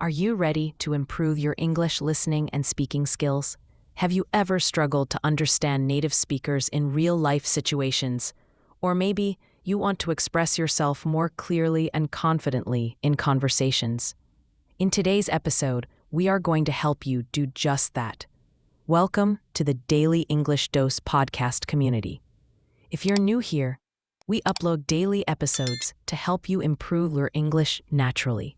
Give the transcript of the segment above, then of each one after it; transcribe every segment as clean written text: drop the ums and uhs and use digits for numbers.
Are you ready to improve your English listening and speaking skills? Have you ever struggled to understand native speakers in real-life situations? Or maybe you want to express yourself more clearly and confidently in conversations. In today's episode, we are going to help you do just that. Welcome to the Daily English Dose podcast community. If you're new here, we upload daily episodes to help you improve your English naturally.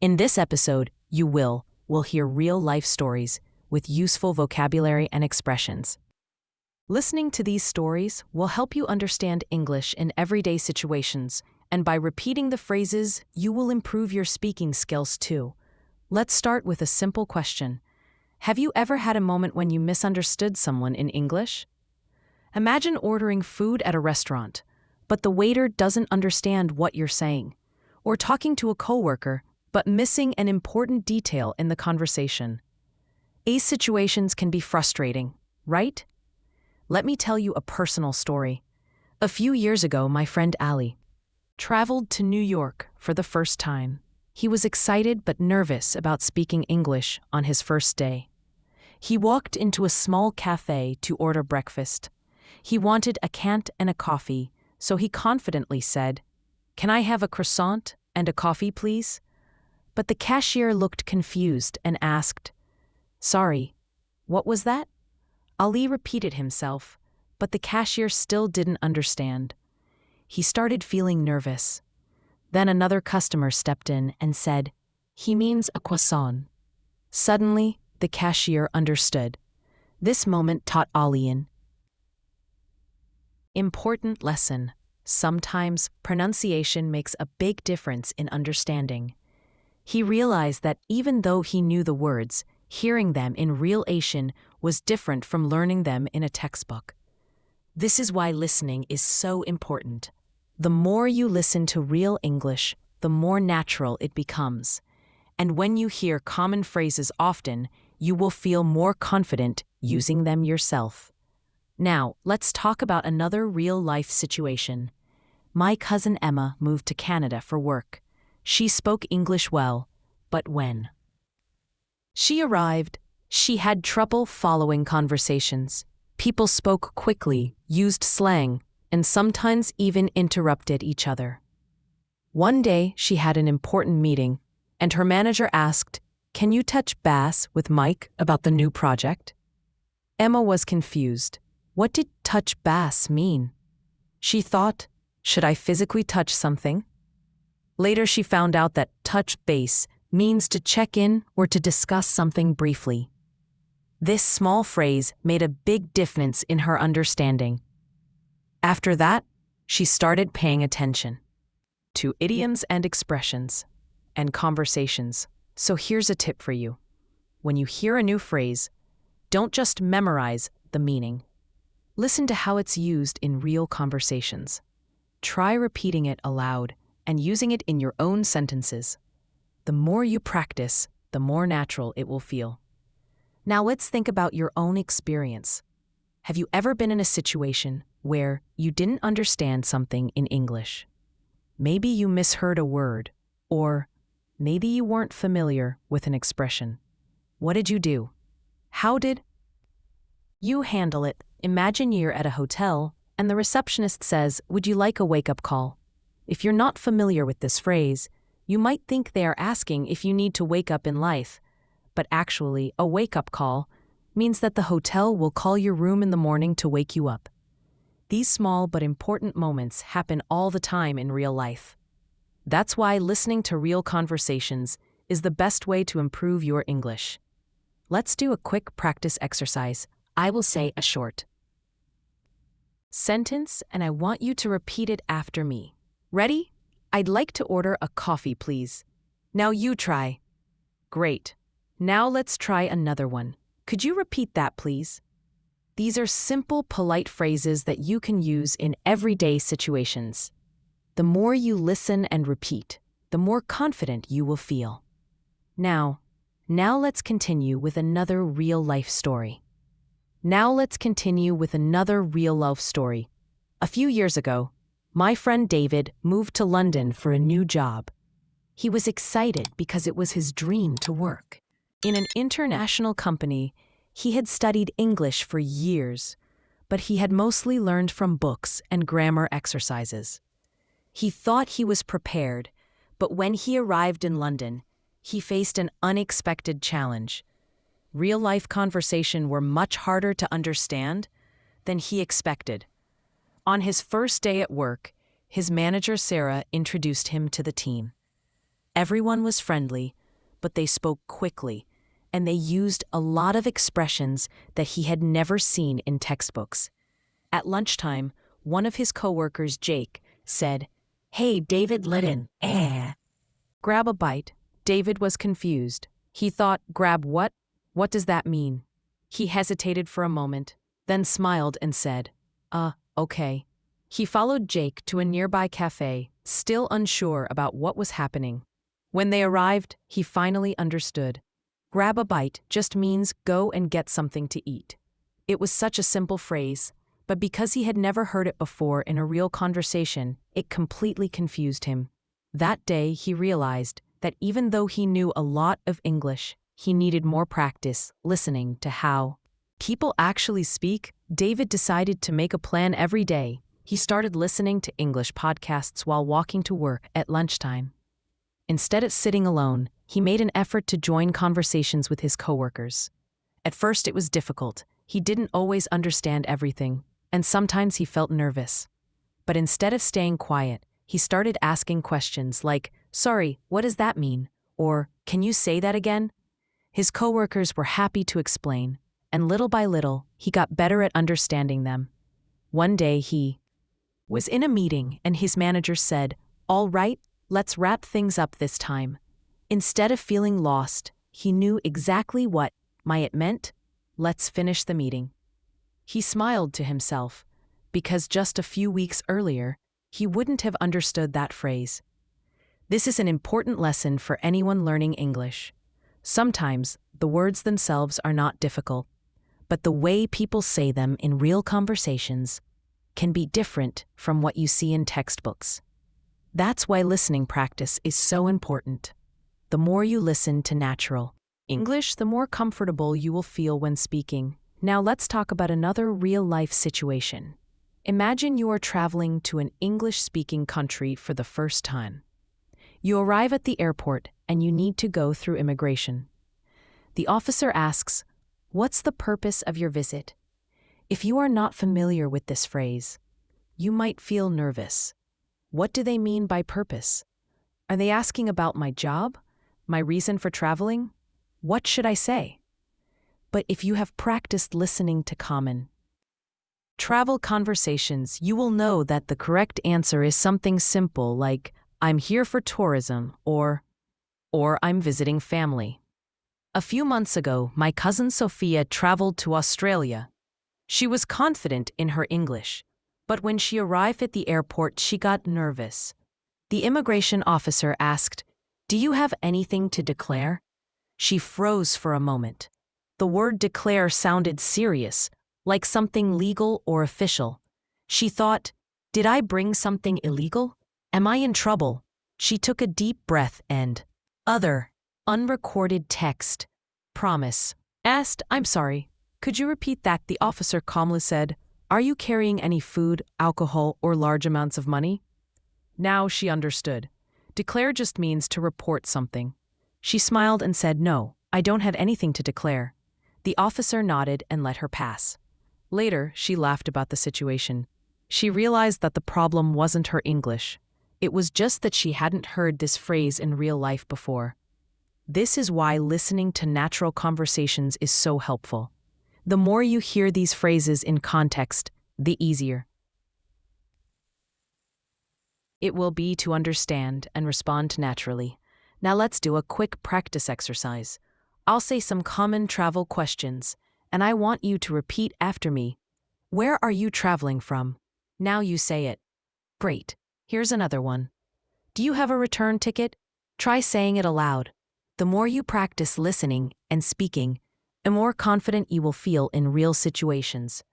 In this episode, you will hear real-life stories with useful vocabulary and expressions. Listening to these stories will help you understand English in everyday situations, and by repeating the phrases, you will improve your speaking skills too. Let's start with a simple question. Have you ever had a moment when you misunderstood someone in English? Imagine ordering food at a restaurant, but the waiter doesn't understand what you're saying, or talking to a coworker, but missing an important detail in the conversation. These situations can be frustrating, right? Let me tell you a personal story. A few years ago, my friend Ali traveled to New York for the first time. He was excited but nervous about speaking English on his first day. He walked into a small cafe to order breakfast. He wanted a cant and a coffee, so he confidently said, "Can I have a croissant and a coffee, please?" But the cashier looked confused and asked, "Sorry, what was that?" Ali repeated himself, but the cashier still didn't understand. He started feeling nervous. Then another customer stepped in and said, "He means a croissant." Suddenly, the cashier understood. This moment taught Ali an important lesson. Sometimes pronunciation makes a big difference in understanding. He realized that even though he knew the words, hearing them in real action was different from learning them in a textbook. This is why listening is so important. The more you listen to real English, the more natural it becomes. And when you hear common phrases often, you will feel more confident using them yourself. Now, let's talk about another real-life situation. My cousin Emma moved to Canada for work. She spoke English well, but when she arrived, she had trouble following conversations. People spoke quickly, used slang, and sometimes even interrupted each other. One day, she had an important meeting, and her manager asked, "Can you touch base with Mike about the new project?" Emma was confused. What did touch base mean? She thought, should I physically touch something? Later, she found out that touch base means to check in or to discuss something briefly. This small phrase made a big difference in her understanding. After that, she started paying attention to idioms and expressions and conversations. So here's a tip for you. When you hear a new phrase, don't just memorize the meaning. Listen to how it's used in real conversations. Try repeating it aloud and using it in your own sentences. The more you practice, the more natural it will feel. Now let's think about your own experience. Have you ever been in a situation where you didn't understand something in English? Maybe you misheard a word, or maybe you weren't familiar with an expression. What did you do? How did you handle it? Imagine you're at a hotel and the receptionist says, "Would you like a wake-up call?" If you're not familiar with this phrase, you might think they are asking if you need to wake up in life, but actually, a wake-up call means that the hotel will call your room in the morning to wake you up. These small but important moments happen all the time in real life. That's why listening to real conversations is the best way to improve your English. Let's do a quick practice exercise. I will say a short sentence, and I want you to repeat it after me. Ready? I'd like to order a coffee, please. Now you try. Great. Now let's try another one. Could you repeat that, please? These are simple, polite phrases that you can use in everyday situations. The more you listen and repeat, the more confident you will feel. Now let's continue with another real-life story. A few years ago, my friend David moved to London for a new job. He was excited because it was his dream to work. In an international company, he had studied English for years, but he had mostly learned from books and grammar exercises. He thought he was prepared, but when he arrived in London, he faced an unexpected challenge. Real-life conversations were much harder to understand than he expected. On his first day at work, his manager Sarah introduced him to the team. Everyone was friendly, but they spoke quickly, and they used a lot of expressions that he had never seen in textbooks. At lunchtime, one of his coworkers, Jake, said, "Hey, David Litton, grab a bite." David was confused. He thought, grab what? What does that mean? He hesitated for a moment, then smiled and said, okay. He followed Jake to a nearby cafe, still unsure about what was happening. When they arrived, he finally understood. Grab a bite just means go and get something to eat. It was such a simple phrase, but because he had never heard it before in a real conversation, it completely confused him. That day, he realized that even though he knew a lot of English, he needed more practice listening to how people actually speak. David decided to make a plan every day. He started listening to English podcasts while walking to work at lunchtime. Instead of sitting alone, he made an effort to join conversations with his coworkers. At first, it was difficult. He didn't always understand everything, and sometimes he felt nervous. But instead of staying quiet, he started asking questions like, "Sorry, what does that mean?" Or, "Can you say that again?" His coworkers were happy to explain, and little by little, he got better at understanding them. One day he was in a meeting and his manager said, "All right, let's wrap things up this time." Instead of feeling lost, he knew exactly what it meant. Let's finish the meeting. He smiled to himself, because just a few weeks earlier, he wouldn't have understood that phrase. This is an important lesson for anyone learning English. Sometimes the words themselves are not difficult, but the way people say them in real conversations can be different from what you see in textbooks. That's why listening practice is so important. The more you listen to natural English, the more comfortable you will feel when speaking. Now let's talk about another real-life situation. Imagine you are traveling to an English-speaking country for the first time. You arrive at the airport and you need to go through immigration. The officer asks, "What's the purpose of your visit?" If you are not familiar with this phrase, you might feel nervous. What do they mean by purpose? Are they asking about my job? My reason for traveling? What should I say? But if you have practiced listening to common travel conversations, you will know that the correct answer is something simple like, "I'm here for tourism," or "I'm visiting family." A few months ago, my cousin Sophia traveled to Australia. She was confident in her English, but when she arrived at the airport, she got nervous. The immigration officer asked, "Do you have anything to declare?" She froze for a moment. The word declare sounded serious, like something legal or official. She thought, "Did I bring something illegal? Am I in trouble?" She took a deep breath and unrecorded text, promise, asked, "I'm sorry. Could you repeat that?" The officer calmly said, "Are you carrying any food, alcohol, or large amounts of money?" Now she understood. Declare just means to report something. She smiled and said, "No, I don't have anything to declare." The officer nodded and let her pass. Later, she laughed about the situation. She realized that the problem wasn't her English. It was just that she hadn't heard this phrase in real life before. This is why listening to natural conversations is so helpful. The more you hear these phrases in context, the easier it will be to understand and respond naturally. Now let's do a quick practice exercise. I'll say some common travel questions, and I want you to repeat after me. Where are you traveling from? Now you say it. Great. Here's another one. Do you have a return ticket? Try saying it aloud. The more you practice listening and speaking, the more confident you will feel in real situations.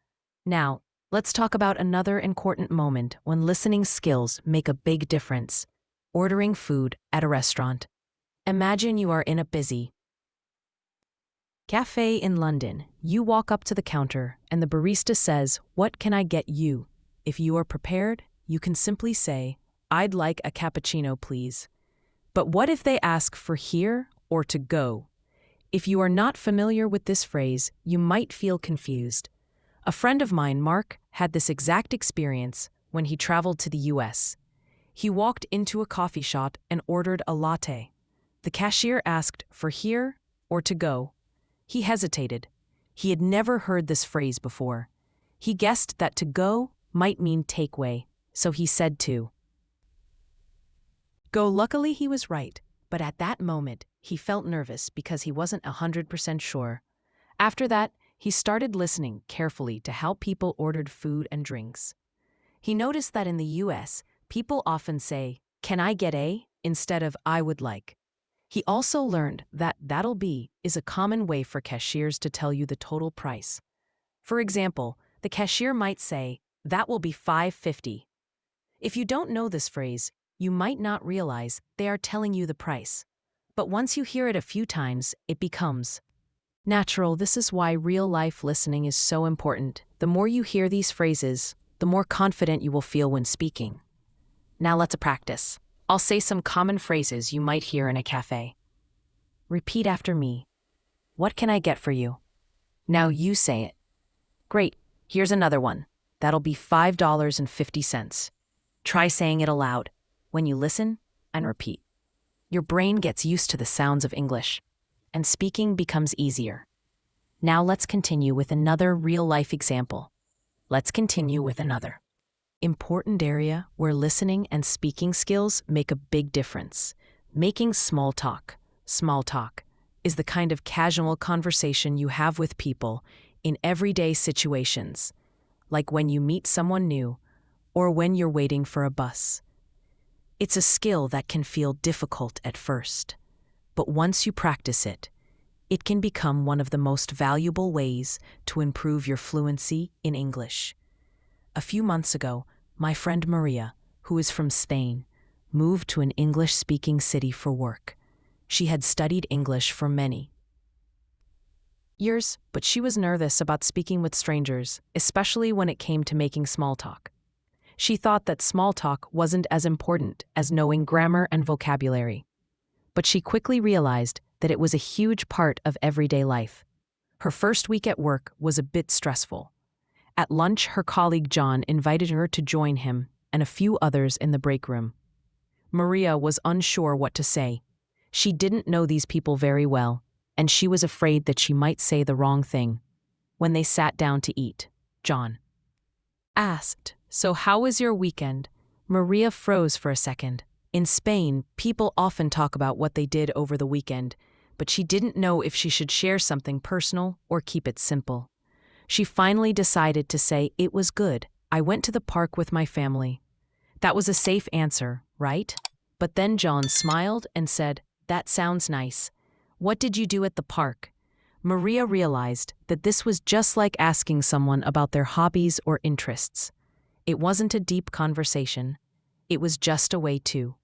Now, let's talk about another important moment when listening skills make a big difference. Ordering food at a restaurant. Imagine you are in a busy cafe in London. You walk up to the counter and the barista says, "What can I get you?" If you are prepared, you can simply say, "I'd like a cappuccino, please." But what if they ask for here or to go? If you are not familiar with this phrase, you might feel confused. A friend of mine, Mark, had this exact experience when he traveled to the US. He walked into a coffee shop and ordered a latte. The cashier asked for here or to go. He hesitated. He had never heard this phrase before. He guessed that to go might mean takeaway, so he said to go. Luckily, he was right, but at that moment, he felt nervous because he wasn't 100% sure. After that, he started listening carefully to how people ordered food and drinks. He noticed that in the US, people often say, "Can I get a?" instead of "I would like." He also learned that "that'll be" is a common way for cashiers to tell you the total price. For example, the cashier might say, "That will be $5.50. If you don't know this phrase, you might not realize they are telling you the price. But once you hear it a few times, it becomes natural. This is why real-life listening is so important. The more you hear these phrases, the more confident you will feel when speaking. Now let's practice. I'll say some common phrases you might hear in a cafe. Repeat after me. What can I get for you? Now you say it. Great. Here's another one. That'll be $5.50. Try saying it aloud. When you listen and repeat, your brain gets used to the sounds of English, and speaking becomes easier. Now let's continue with another real-life example. Let's continue with another important area where listening and speaking skills make a big difference. Making small talk. Small talk is the kind of casual conversation you have with people in everyday situations, like when you meet someone new or when you're waiting for a bus. It's a skill that can feel difficult at first, but once you practice it, it can become one of the most valuable ways to improve your fluency in English. A few months ago, my friend Maria, who is from Spain, moved to an English-speaking city for work. She had studied English for many years, but she was nervous about speaking with strangers, especially when it came to making small talk. She thought that small talk wasn't as important as knowing grammar and vocabulary. But she quickly realized that it was a huge part of everyday life. Her first week at work was a bit stressful. At lunch, her colleague John invited her to join him and a few others in the break room. Maria was unsure what to say. She didn't know these people very well, and she was afraid that she might say the wrong thing. When they sat down to eat, John asked, "So how was your weekend?" Maria froze for a second. In Spain, people often talk about what they did over the weekend, but she didn't know if she should share something personal or keep it simple. She finally decided to say, "It was good. I went to the park with my family." That was a safe answer, right? But then John smiled and said, "That sounds nice. What did you do at the park?" Maria realized that this was just like asking someone about their hobbies or interests. It wasn't a deep conversation. It was just a way to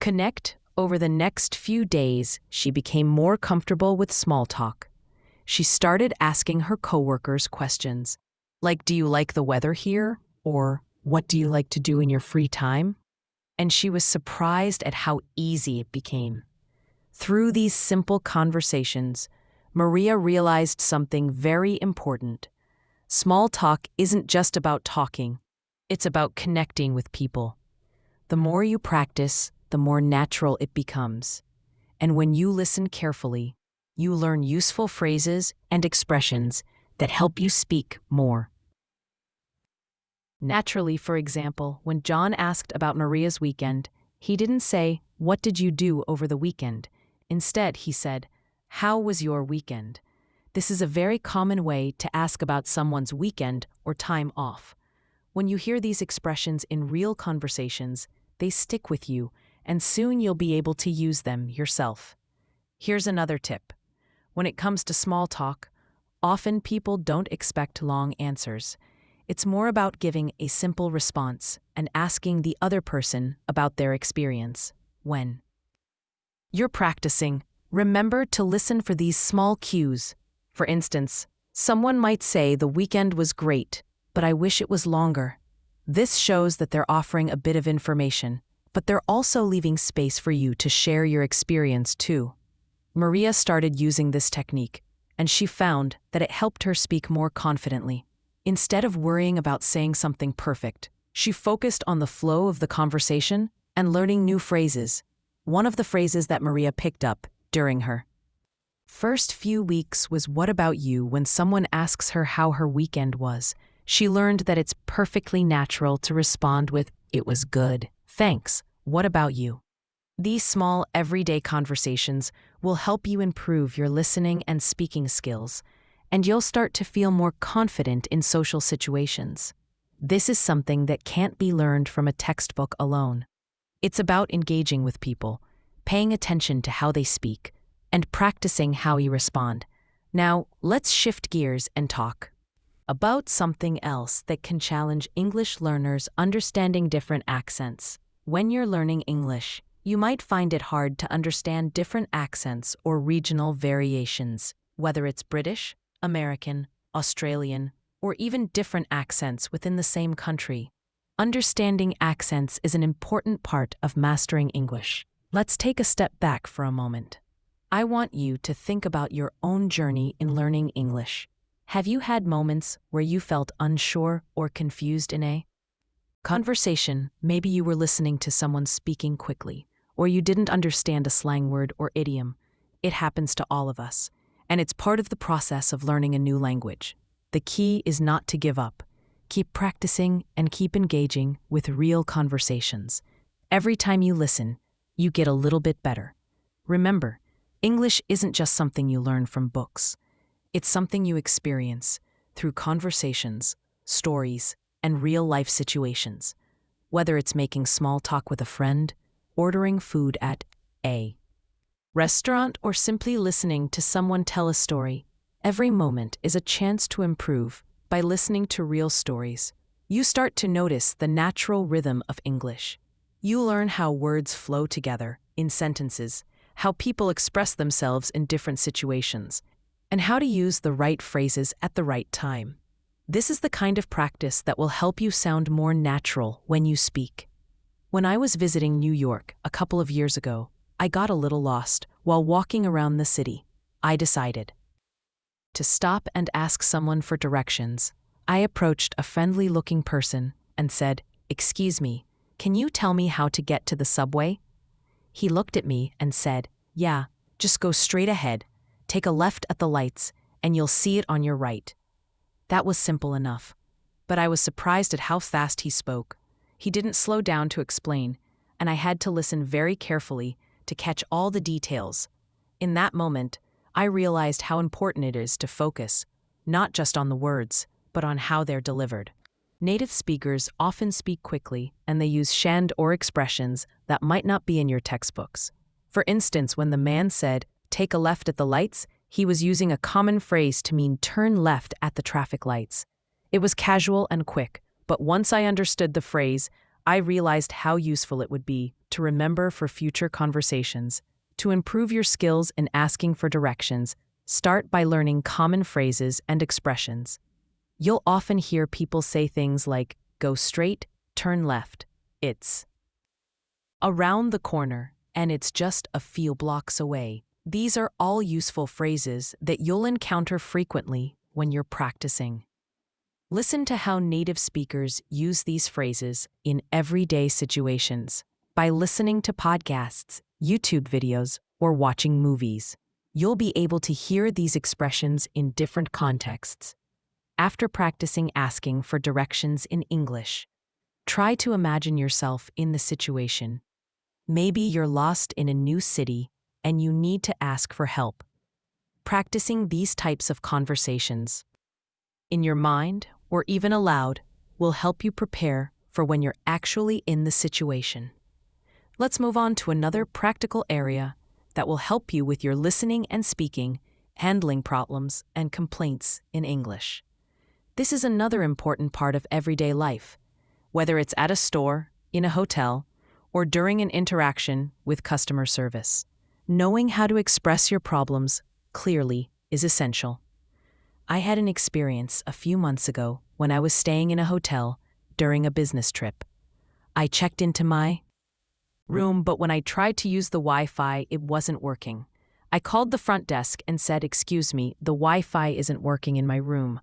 connect. Over the next few days, she became more comfortable with small talk. She started asking her coworkers questions, like, "Do you like the weather here?" or "What do you like to do in your free time?" And she was surprised at how easy it became. Through these simple conversations, Maria realized something very important. Small talk isn't just about talking. It's about connecting with people. The more you practice, the more natural it becomes. And when you listen carefully, you learn useful phrases and expressions that help you speak more naturally. For example, when John asked about Maria's weekend, he didn't say, "What did you do over the weekend?" Instead, he said, "How was your weekend?" This is a very common way to ask about someone's weekend or time off. When you hear these expressions in real conversations, they stick with you, and soon you'll be able to use them yourself. Here's another tip. When it comes to small talk, often people don't expect long answers. It's more about giving a simple response and asking the other person about their experience. When you're practicing, remember to listen for these small cues. For instance, someone might say the weekend was great, but I wish it was longer. This shows that they're offering a bit of information, but they're also leaving space for you to share your experience too. Maria started using this technique, and she found that it helped her speak more confidently. Instead of worrying about saying something perfect, she focused on the flow of the conversation and learning new phrases. One of the phrases that Maria picked up during her first few weeks was "What about you?" When someone asks her how her weekend was, she learned that it's perfectly natural to respond with, "It was good. Thanks. What about you?" These small, everyday conversations will help you improve your listening and speaking skills, and you'll start to feel more confident in social situations. This is something that can't be learned from a textbook alone. It's about engaging with people, paying attention to how they speak, and practicing how you respond. Now, let's shift gears and talk about something else that can challenge English learners: understanding different accents. When you're learning English, you might find it hard to understand different accents or regional variations, whether it's British, American, Australian, or even different accents within the same country. Understanding accents is an important part of mastering English. Let's take a step back for a moment. I want you to think about your own journey in learning English. Have you had moments where you felt unsure or confused in a conversation? Maybe you were listening to someone speaking quickly, or you didn't understand a slang word or idiom. It happens to all of us, and it's part of the process of learning a new language. The key is not to give up. Keep practicing and keep engaging with real conversations. Every time you listen, you get a little bit better. Remember, English isn't just something you learn from books. It's something you experience through conversations, stories, and real-life situations. Whether it's making small talk with a friend, ordering food at a restaurant, or simply listening to someone tell a story, every moment is a chance to improve. By listening to real stories, you start to notice the natural rhythm of English. You learn how words flow together in sentences, how people express themselves in different situations, and how to use the right phrases at the right time. This is the kind of practice that will help you sound more natural when you speak. When I was visiting New York a couple of years ago, I got a little lost while walking around the city. I decided to stop and ask someone for directions. I approached a friendly-looking person and said, "Excuse me, can you tell me how to get to the subway?" He looked at me and said, "Yeah, just go straight ahead, take a left at the lights, and you'll see it on your right." That was simple enough, but I was surprised at how fast he spoke. He didn't slow down to explain, and I had to listen very carefully to catch all the details. In that moment, I realized how important it is to focus, not just on the words, but on how they're delivered. Native speakers often speak quickly, and they use slang or expressions that might not be in your textbooks. For instance, when the man said, "Take a left at the lights," he was using a common phrase to mean turn left at the traffic lights. It was casual and quick, but once I understood the phrase, I realized how useful it would be to remember for future conversations. To improve your skills in asking for directions, start by learning common phrases and expressions. You'll often hear people say things like, "Go straight, turn left." It's around the corner, and it's just a few blocks away. These are all useful phrases that you'll encounter frequently when you're practicing. Listen to how native speakers use these phrases in everyday situations. By listening to podcasts, YouTube videos, or watching movies, you'll be able to hear these expressions in different contexts. After practicing asking for directions in English, try to imagine yourself in the situation. Maybe you're lost in a new city and you need to ask for help. Practicing these types of conversations in your mind or even aloud will help you prepare for when you're actually in the situation. Let's move on to another practical area that will help you with your listening and speaking, handling problems and complaints in English. This is another important part of everyday life, whether it's at a store, in a hotel, or during an interaction with customer service. Knowing how to express your problems clearly is essential. I had an experience a few months ago when I was staying in a hotel during a business trip. I checked into my room, but when I tried to use the Wi-Fi, it wasn't working. I called the front desk and said, "Excuse me, the Wi-Fi isn't working in my room.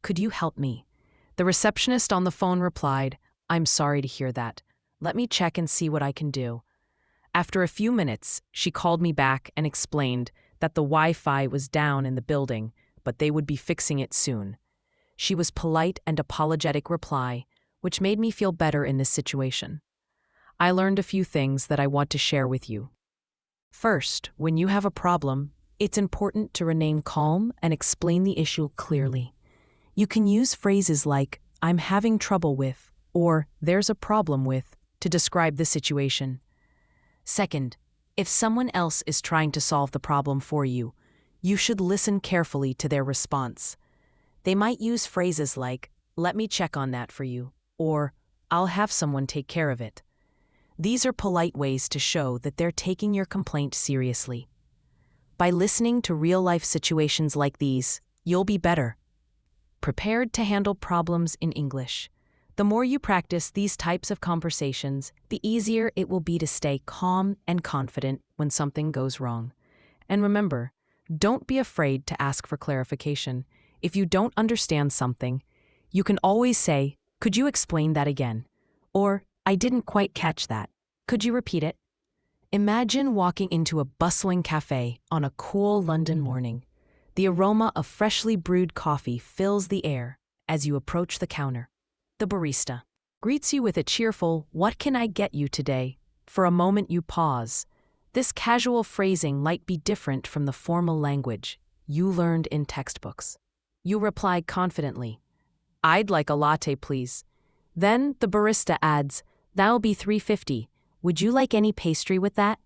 Could you help me?" The receptionist on the phone replied, "I'm sorry to hear that. Let me check and see what I can do." After a few minutes, she called me back and explained that the Wi-Fi was down in the building, but they would be fixing it soon. She was polite and apologetic reply, which made me feel better in this situation. I learned a few things that I want to share with you. First, when you have a problem, it's important to remain calm and explain the issue clearly. You can use phrases like, "I'm having trouble with," or "there's a problem with," to describe the situation. Second, if someone else is trying to solve the problem for you, you should listen carefully to their response. They might use phrases like, "Let me check on that for you," or "I'll have someone take care of it." These are polite ways to show that they're taking your complaint seriously. By listening to real-life situations like these, you'll be better prepared to handle problems in English. The more you practice these types of conversations, the easier it will be to stay calm and confident when something goes wrong. And remember, don't be afraid to ask for clarification. If you don't understand something, you can always say, "Could you explain that again?" Or, "I didn't quite catch that. Could you repeat it?" Imagine walking into a bustling cafe on a cool London morning. The aroma of freshly brewed coffee fills the air as you approach the counter. The barista greets you with a cheerful, "What can I get you today?" For a moment you pause. This casual phrasing might be different from the formal language you learned in textbooks. You reply confidently, "I'd like a latte, please." Then the barista adds, "That'll be $3.50. Would you like any pastry with that?"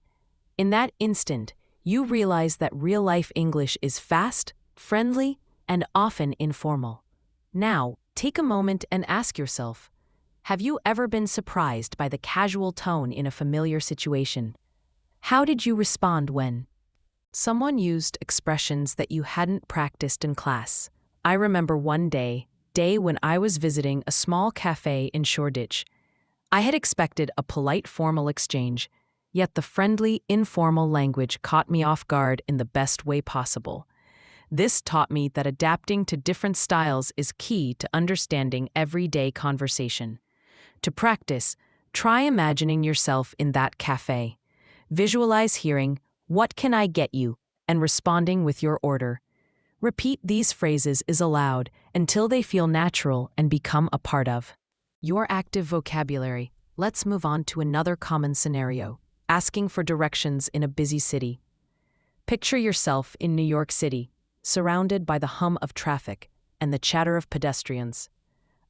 In that instant, you realize that real-life English is fast, friendly, and often informal. Now, take a moment and ask yourself, have you ever been surprised by the casual tone in a familiar situation? How did you respond when someone used expressions that you hadn't practiced in class? I remember one day when I was visiting a small cafe in Shoreditch. I had expected a polite formal exchange, yet the friendly, informal language caught me off guard in the best way possible. This taught me that adapting to different styles is key to understanding everyday conversation. To practice, try imagining yourself in that cafe. Visualize hearing, "What can I get you?" and responding with your order. Repeat these phrases aloud until they feel natural and become a part of your active vocabulary. Let's move on to another common scenario, asking for directions in a busy city. Picture yourself in New York City, surrounded by the hum of traffic and the chatter of pedestrians.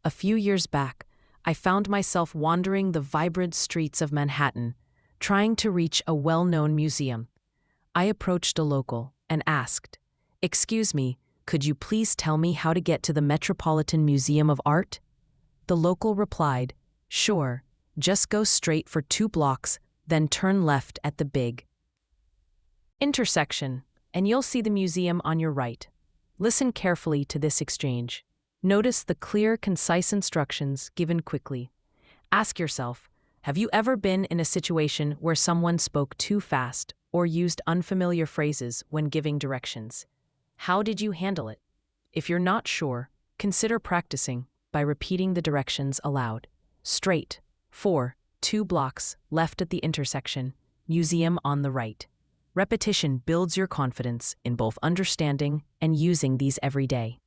A few years back, I found myself wandering the vibrant streets of Manhattan, trying to reach a well-known museum. I approached a local and asked, "Excuse me, could you please tell me how to get to the Metropolitan Museum of Art?" The local replied, "Sure, just go straight for 2 blocks, then turn left at the big intersection, and you'll see the museum on your right." Listen carefully to this exchange. Notice the clear, concise instructions given quickly. Ask yourself, have you ever been in a situation where someone spoke too fast or used unfamiliar phrases when giving directions? How did you handle it? If you're not sure, consider practicing by repeating the directions aloud. Straight, 2 blocks, left at the intersection, museum on the right. Repetition builds your confidence in both understanding and using these everyday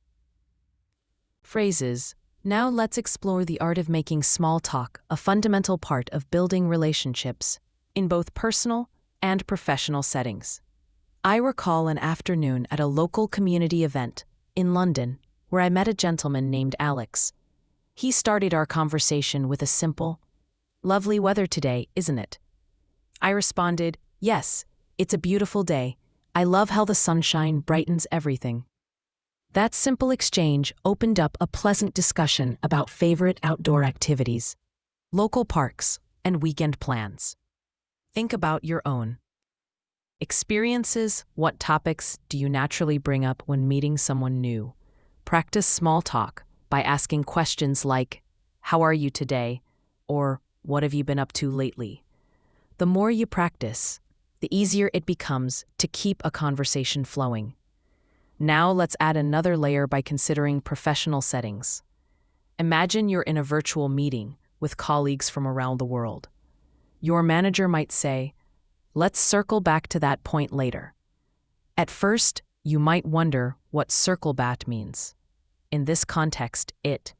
phrases. Now let's explore the art of making small talk a fundamental part of building relationships in both personal and professional settings. I recall an afternoon at a local community event in London where I met a gentleman named Alex. He started our conversation with a simple, "Lovely weather today, isn't it?" I responded, "Yes, it's a beautiful day. I love how the sunshine brightens everything." That simple exchange opened up a pleasant discussion about favorite outdoor activities, local parks, and weekend plans. Think about your own experiences. What topics do you naturally bring up when meeting someone new? Practice small talk by asking questions like, "How are you today?" or "What have you been up to lately?" The more you practice, the easier it becomes to keep a conversation flowing. Now let's add another layer by considering professional settings. Imagine you're in a virtual meeting with colleagues from around the world. Your manager might say, "Let's circle back to that point later." At first, you might wonder what circle back means. In this context, it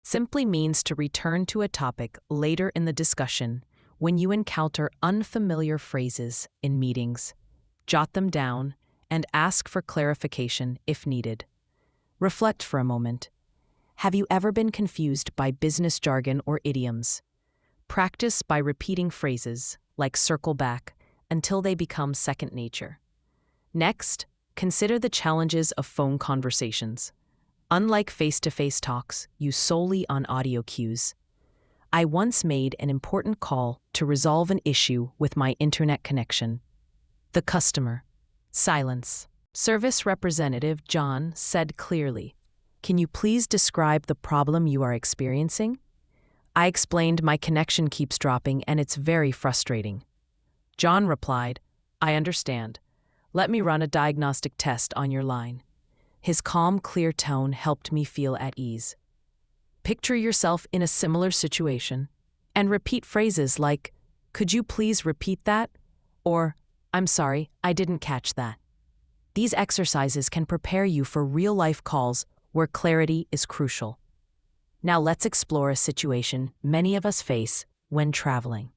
simply means to return to a topic later in the discussion. When you encounter unfamiliar phrases in meetings, jot them down and ask for clarification if needed. Reflect for a moment. Have you ever been confused by business jargon or idioms? Practice by repeating phrases like circle back until they become second nature. Next, consider the challenges of phone conversations. Unlike face-to-face talks used solely on audio cues, I once made an important call to resolve an issue with my internet connection. The customer. Silence. Service representative John said clearly, "Can you please describe the problem you are experiencing?" I explained my connection keeps dropping and it's very frustrating. John replied, "I understand. Let me run a diagnostic test on your line." His calm, clear tone helped me feel at ease. Picture yourself in a similar situation and repeat phrases like, "Could you please repeat that?" or "I'm sorry, I didn't catch that." These exercises can prepare you for real-life calls where clarity is crucial. Now let's explore a situation many of us face when traveling.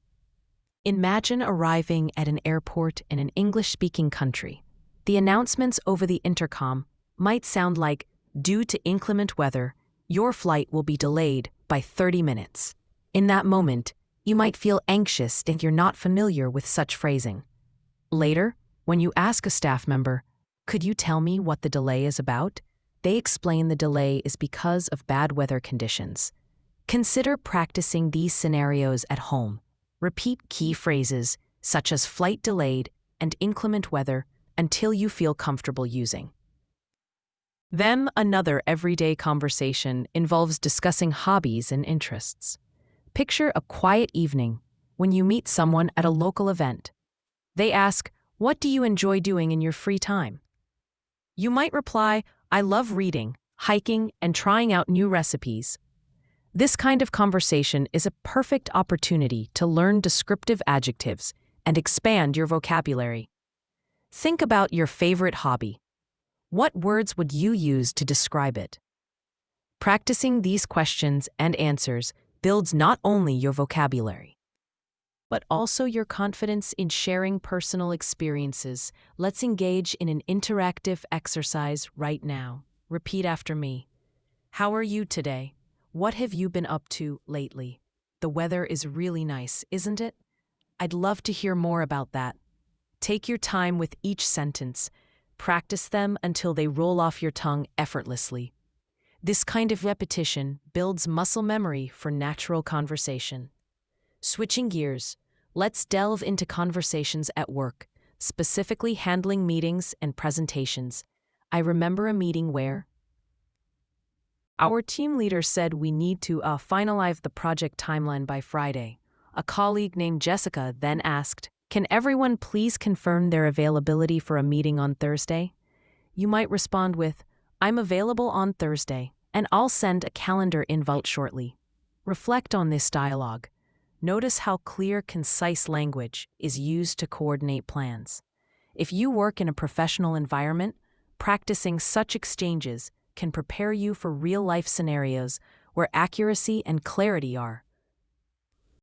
Imagine arriving at an airport in an English-speaking country. The announcements over the intercom might sound like, "Due to inclement weather, your flight will be delayed by 30 minutes. In that moment, you might feel anxious if you're not familiar with such phrasing. Later, when you ask a staff member, "Could you tell me what the delay is about?" they explain the delay is because of bad weather conditions. Consider practicing these scenarios at home. Repeat key phrases such as "flight delayed" and "inclement weather" until you feel comfortable using. Then another everyday conversation involves discussing hobbies and interests. Picture a quiet evening when you meet someone at a local event. They ask, "What do you enjoy doing in your free time?" You might reply, "I love reading, hiking, and trying out new recipes." This kind of conversation is a perfect opportunity to learn descriptive adjectives and expand your vocabulary. Think about your favorite hobby. What words would you use to describe it? Practicing these questions and answers builds not only your vocabulary, but also your confidence in sharing personal experiences. Let's engage in an interactive exercise right now. Repeat after me. How are you today? What have you been up to lately? The weather is really nice, isn't it? I'd love to hear more about that. Take your time with each sentence. Practice them until they roll off your tongue effortlessly. This kind of repetition builds muscle memory for natural conversation. Switching gears, let's delve into conversations at work, specifically handling meetings and presentations. I remember a meeting where our team leader said we need to finalize the project timeline by Friday. A colleague named Jessica then asked, "Can everyone please confirm their availability for a meeting on Thursday?" You might respond with, "I'm available on Thursday, and I'll send a calendar invite shortly." Reflect on this dialogue. Notice how clear, concise language is used to coordinate plans. If you work in a professional environment, practicing such exchanges can prepare you for real-life scenarios where accuracy and clarity are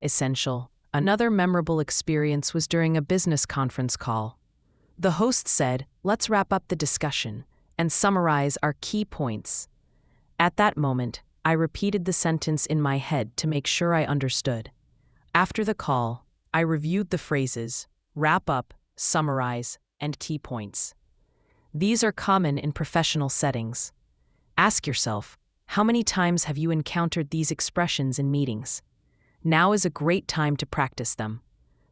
essential. Another memorable experience was during a business conference call. The host said, "Let's wrap up the discussion and summarize our key points." At that moment, I repeated the sentence in my head to make sure I understood. After the call, I reviewed the phrases, wrap up, summarize, and key points. These are common in professional settings. Ask yourself, how many times have you encountered these expressions in meetings? Now is a great time to practice them.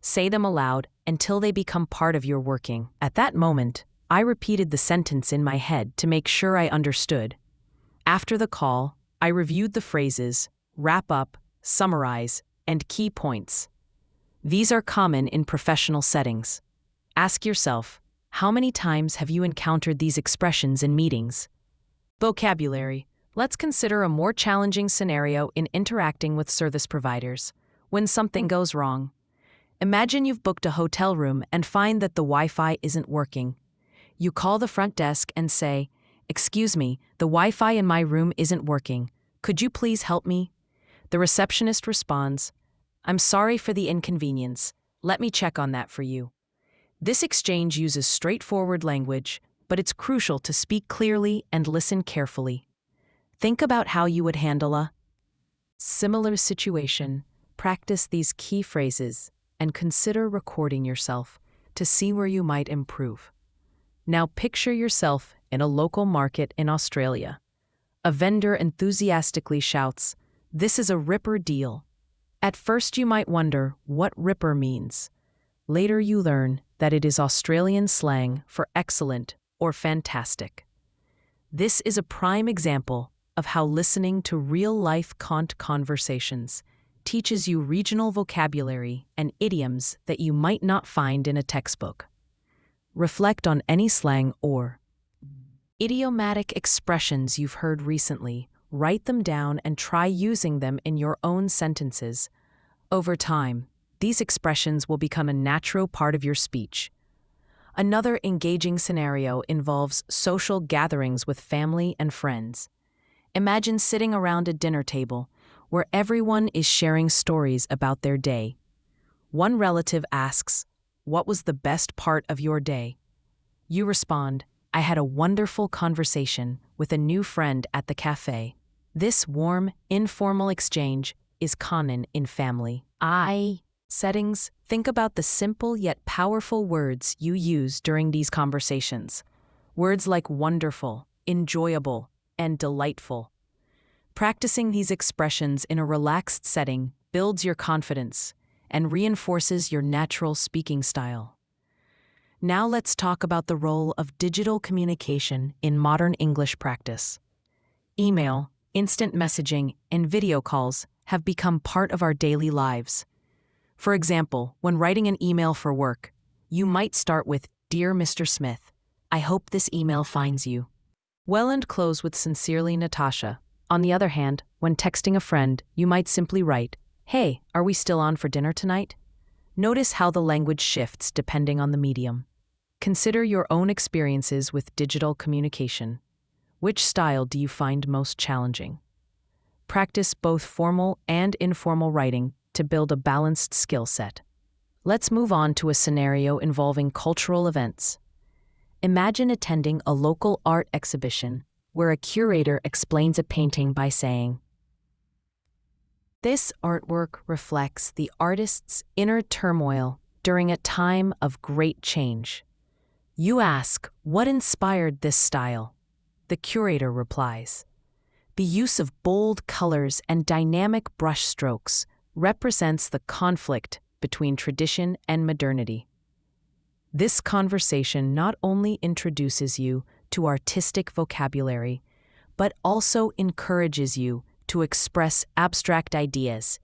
Say them aloud until they become part of your working. At that moment, I repeated the sentence in my head to make sure I understood. After the call, I reviewed the phrases, wrap up, summarize, and key points. These are common in professional settings. Ask yourself, how many times have you encountered these expressions in meetings? Vocabulary. Let's consider a more challenging scenario in interacting with service providers. When something goes wrong. Imagine you've booked a hotel room and find that the Wi-Fi isn't working. You call the front desk and say, "Excuse me, the Wi-Fi in my room isn't working. Could you please help me?" The receptionist responds, "I'm sorry for the inconvenience. Let me check on that for you." This exchange uses straightforward language, but it's crucial to speak clearly and listen carefully. Think about how you would handle a similar situation. Practice these key phrases and consider recording yourself to see where you might improve. Now picture yourself in a local market in Australia. A vendor enthusiastically shouts, "This is a ripper deal." At first you might wonder what ripper means. Later you learn that it is Australian slang for excellent or fantastic. This is a prime example of how listening to real-life conversations teaches you regional vocabulary and idioms that you might not find in a textbook. Reflect on any slang or idiomatic expressions you've heard recently. Write them down and try using them in your own sentences. Over time, these expressions will become a natural part of your speech. Another engaging scenario involves social gatherings with family and friends. Imagine sitting around a dinner table where everyone is sharing stories about their day. One relative asks, "What was the best part of your day?" You respond, "I had a wonderful conversation with a new friend at the cafe." This warm, informal exchange is common in family settings. Think about the simple yet powerful words you use during these conversations. Words like wonderful, enjoyable, and delightful. Practicing these expressions in a relaxed setting builds your confidence and reinforces your natural speaking style. Now let's talk about the role of digital communication in modern English practice. Email, instant messaging, and video calls have become part of our daily lives. For example, when writing an email for work, you might start with, "Dear Mr. Smith, I hope this email finds you well," and close with "Sincerely, Natasha." On the other hand, when texting a friend, you might simply write, "Hey, are we still on for dinner tonight?" Notice how the language shifts depending on the medium. Consider your own experiences with digital communication. Which style do you find most challenging? Practice both formal and informal writing to build a balanced skill set. Let's move on to a scenario involving cultural events. Imagine attending a local art exhibition where a curator explains a painting by saying, "This artwork reflects the artist's inner turmoil during a time of great change." You ask, "What inspired this style?" The curator replies, "The use of bold colors and dynamic brushstrokes represents the conflict between tradition and modernity." This conversation not only introduces you to artistic vocabulary, but also encourages you to express abstract ideas.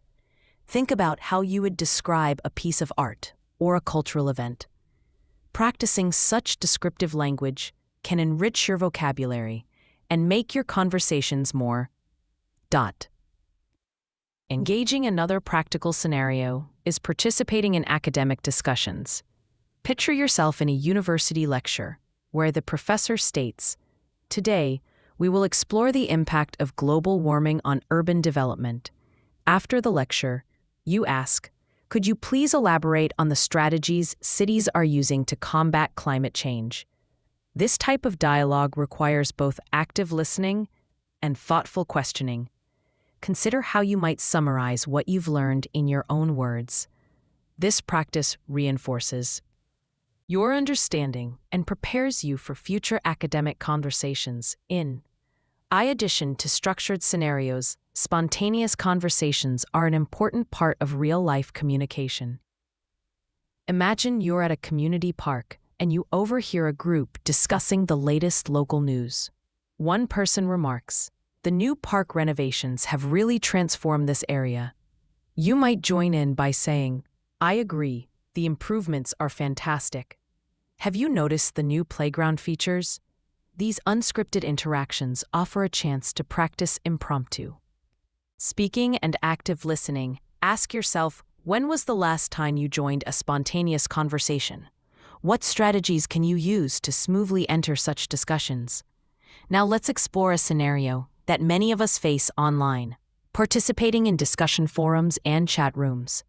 Think about how you would describe a piece of art or a cultural event. Practicing such descriptive language can enrich your vocabulary and make your conversations more engaging. Another practical scenario is participating in academic discussions. Picture yourself in a university lecture where the professor states, "Today, we will explore the impact of global warming on urban development." After the lecture, you ask, "Could you please elaborate on the strategies cities are using to combat climate change?" This type of dialogue requires both active listening and thoughtful questioning. Consider how you might summarize what you've learned in your own words. This practice reinforces your understanding and prepares you for future academic conversations. In addition to structured scenarios, spontaneous conversations are an important part of real-life communication. Imagine you're at a community park and you overhear a group discussing the latest local news. One person remarks, "The new park renovations have really transformed this area." You might join in by saying, "I agree, the improvements are fantastic. Have you noticed the new playground features?" These unscripted interactions offer a chance to practice impromptu speaking and active listening. Ask yourself, when was the last time you joined a spontaneous conversation? What strategies can you use to smoothly enter such discussions? Now let's explore a scenario that many of us face online: participating in discussion forums and chat rooms.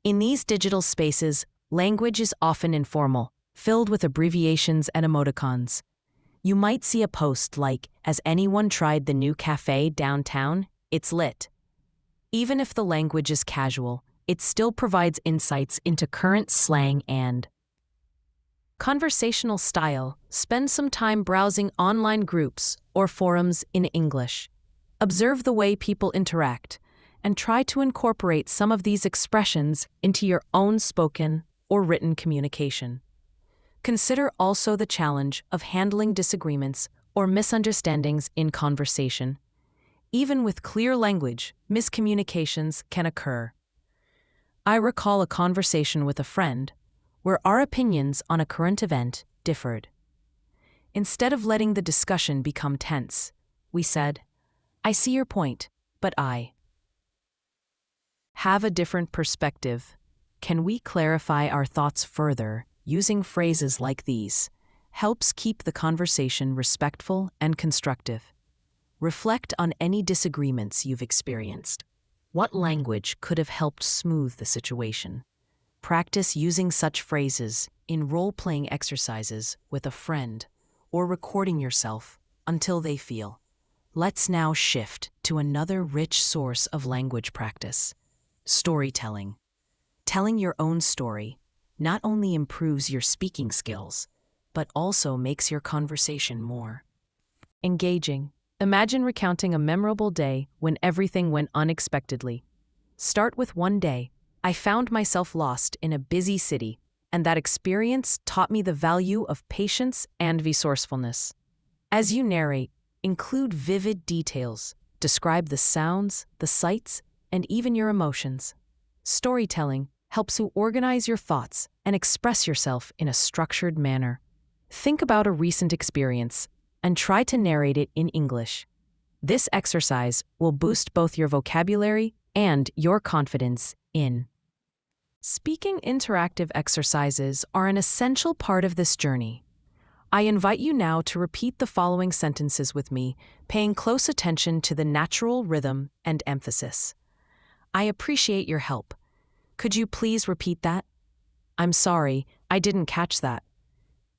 In these digital spaces, language is often informal, filled with abbreviations and emoticons. You might see a post like, "Has anyone tried the new cafe downtown? It's lit." Even if the language is casual, it still provides insights into current slang and conversational style. Spend some time browsing online groups or forums in English. Observe the way people interact and try to incorporate some of these expressions into your own spoken or written communication. Consider also the challenge of handling disagreements or misunderstandings in conversation. Even with clear language, miscommunications can occur. I recall a conversation with a friend where our opinions on a current event differed. Instead of letting the discussion become tense, we said, "I see your point, but I have a different perspective. Can we clarify our thoughts further?" Using phrases like these helps keep the conversation respectful and constructive. Reflect on any disagreements you've experienced. What language could have helped smooth the situation? Practice using such phrases in role-playing exercises with a friend or recording yourself until they feel. Let's now shift to another rich source of language practice: storytelling. Telling your own story not only improves your speaking skills, but also makes your conversation more engaging. Imagine recounting a memorable day when everything went unexpectedly. Start with one day. "I found myself lost in a busy city, and that experience taught me the value of patience and resourcefulness." As you narrate, include vivid details. Describe the sounds, the sights, and even your emotions. Storytelling helps you organize your thoughts and express yourself in a structured manner. Think about a recent experience and try to narrate it in English. This exercise will boost both your vocabulary and your confidence in speaking. Interactive exercises are an essential part of this journey. I invite you now to repeat the following sentences with me, paying close attention to the natural rhythm and emphasis. "I appreciate your help. Could you please repeat that?" "I'm sorry, I didn't catch that."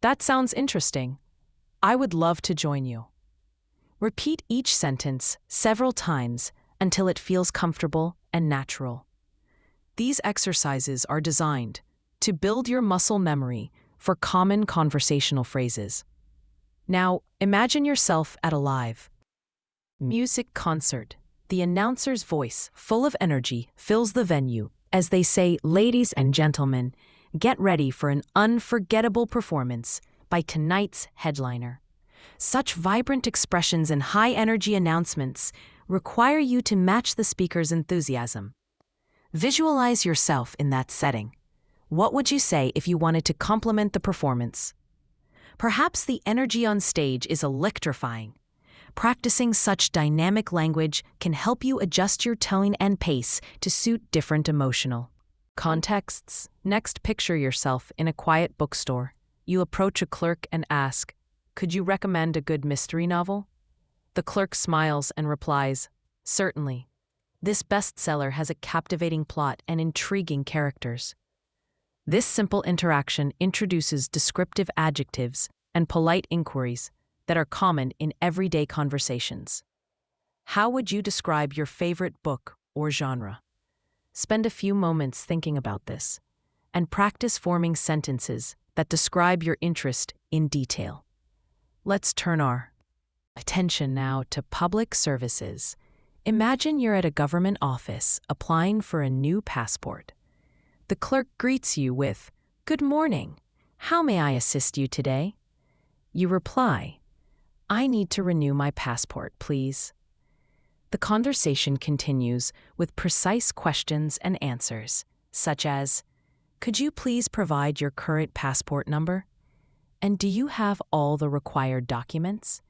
"That sounds interesting. I would love to join you." Repeat each sentence several times until it feels comfortable and natural. These exercises are designed to build your muscle memory for common conversational phrases. Now, imagine yourself at a live music concert. The announcer's voice, full of energy, fills the venue as they say, "Ladies and gentlemen, get ready for an unforgettable performance by tonight's headliner." Such vibrant expressions and high-energy announcements require you to match the speaker's enthusiasm. Visualize yourself in that setting. What would you say if you wanted to complement the performance? Perhaps the energy on stage is electrifying. Practicing such dynamic language can help you adjust your tone and pace to suit different emotional contexts. Next, picture yourself in a quiet bookstore. You approach a clerk and ask, "Could you recommend a good mystery novel?" The clerk smiles and replies, "Certainly. This bestseller has a captivating plot and intriguing characters." This simple interaction introduces descriptive adjectives and polite inquiries that are common in everyday conversations. How would you describe your favorite book or genre? Spend a few moments thinking about this and practice forming sentences that describe your interest in detail. Let's turn our attention now to public services. Imagine you're at a government office applying for a new passport. The clerk greets you with, "Good morning. How may I assist you today?" You reply, "I need to renew my passport, please." The conversation continues with precise questions and answers, such as, "Could you please provide your current passport number? And do you have all the required documents?"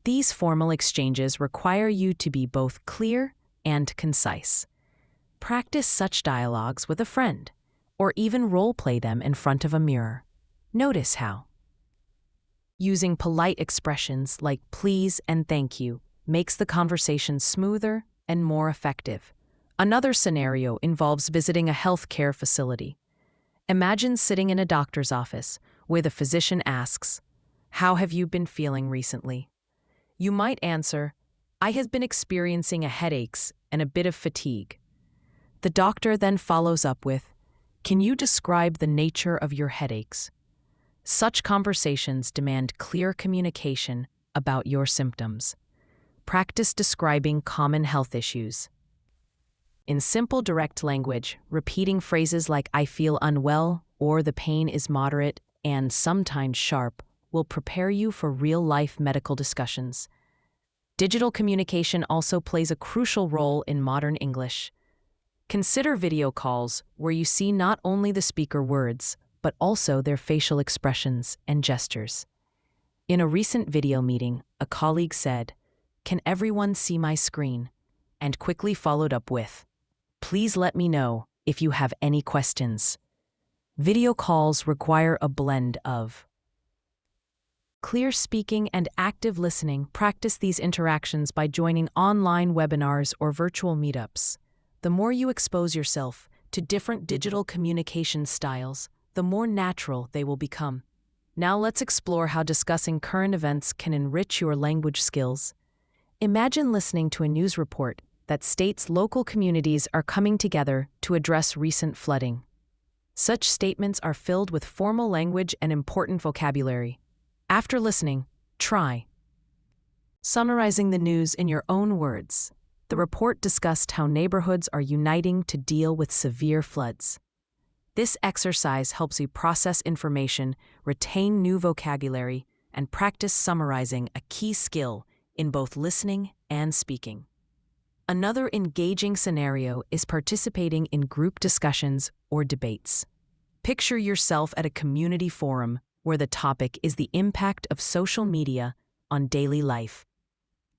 These formal exchanges require you to be both clear and concise. Practice such dialogues with a friend, or even role-play them in front of a mirror. Notice how using polite expressions like please and thank you makes the conversation smoother and more effective. Another scenario involves visiting a healthcare facility. Imagine sitting in a doctor's office where the physician asks, "How have you been feeling recently?" You might answer, "I have been experiencing headaches and a bit of fatigue." The doctor then follows up with, "Can you describe the nature of your headaches?" Such conversations demand clear communication about your symptoms. Practice describing common health issues. In simple, direct language, repeating phrases like "I feel unwell" or "the pain is moderate" and sometimes sharp will prepare you for real-life medical discussions. Digital communication also plays a crucial role in modern English. Consider video calls where you see not only the speaker words, but also their facial expressions and gestures. In a recent video meeting, a colleague said, "Can everyone see my screen?" and quickly followed up with, "Please let me know if you have any questions." Video calls require a blend of clear speaking and active listening. Practice these interactions by joining online webinars or virtual meetups. The more you expose yourself to different digital communication styles, the more natural they will become. Now let's explore how discussing current events can enrich your language skills. Imagine listening to a news report that states local communities are coming together to address recent flooding. Such statements are filled with formal language and important vocabulary. After listening, try summarizing the news in your own words. The report discussed how neighborhoods are uniting to deal with severe floods. This exercise helps you process information, retain new vocabulary, and practice summarizing, a key skill in both listening and speaking. Another engaging scenario is participating in group discussions or debates. Picture yourself at a community forum where the topic is the impact of social media on daily life.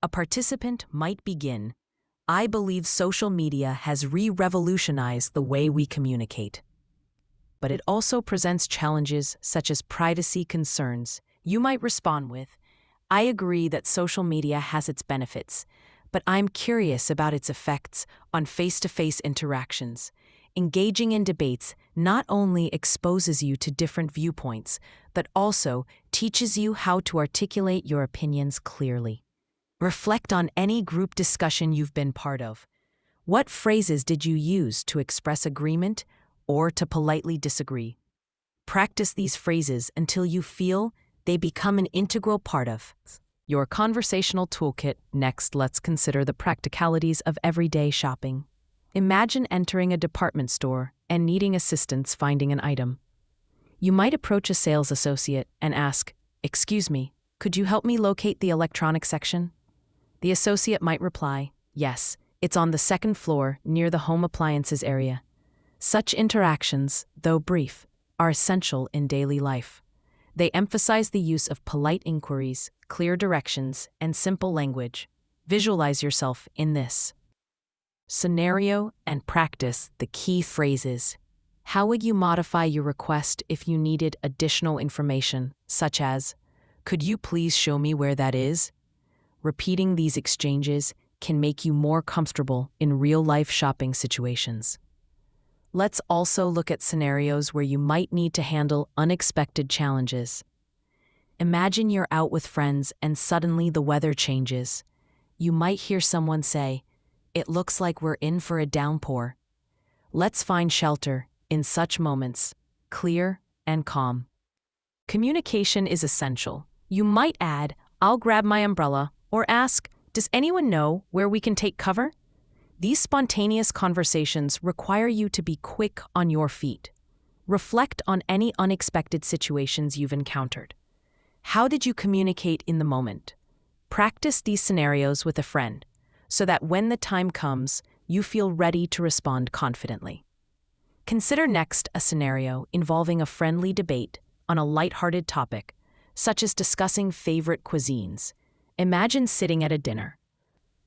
A participant might begin, "I believe social media has revolutionized the way we communicate." But it also presents challenges such as privacy concerns. You might respond with, "I agree that social media has its benefits, but I'm curious about its effects on face-to-face interactions." Engaging in debates not only exposes you to different viewpoints, but also teaches you how to articulate your opinions clearly. Reflect on any group discussion you've been part of. What phrases did you use to express agreement or to politely disagree? Practice these phrases until you feel they become an integral part of your conversational toolkit. Next, let's consider the practicalities of everyday shopping. Imagine entering a department store and needing assistance finding an item. You might approach a sales associate and ask, "Excuse me, could you help me locate the electronics section?" The associate might reply, "Yes, it's on the second floor near the home appliances area." Such interactions, though brief, are essential in daily life. They emphasize the use of polite inquiries, clear directions, and simple language. Visualize yourself in this scenario and practice the key phrases. How would you modify your request if you needed additional information, such as, "Could you please show me where that is?" Repeating these exchanges can make you more comfortable in real-life shopping situations. Let's also look at scenarios where you might need to handle unexpected challenges. Imagine you're out with friends and suddenly the weather changes. You might hear someone say, "It looks like we're in for a downpour." Let's find shelter in such moments, clear and calm. communication is essential. You might add, "I'll grab my umbrella," or ask, "Does anyone know where we can take cover?" These spontaneous conversations require you to be quick on your feet. Reflect on any unexpected situations you've encountered. How did you communicate in the moment? Practice these scenarios with a friend so that when the time comes, you feel ready to respond confidently. Consider next a scenario involving a friendly debate on a lighthearted topic, such as discussing favorite cuisines. Imagine sitting at a dinner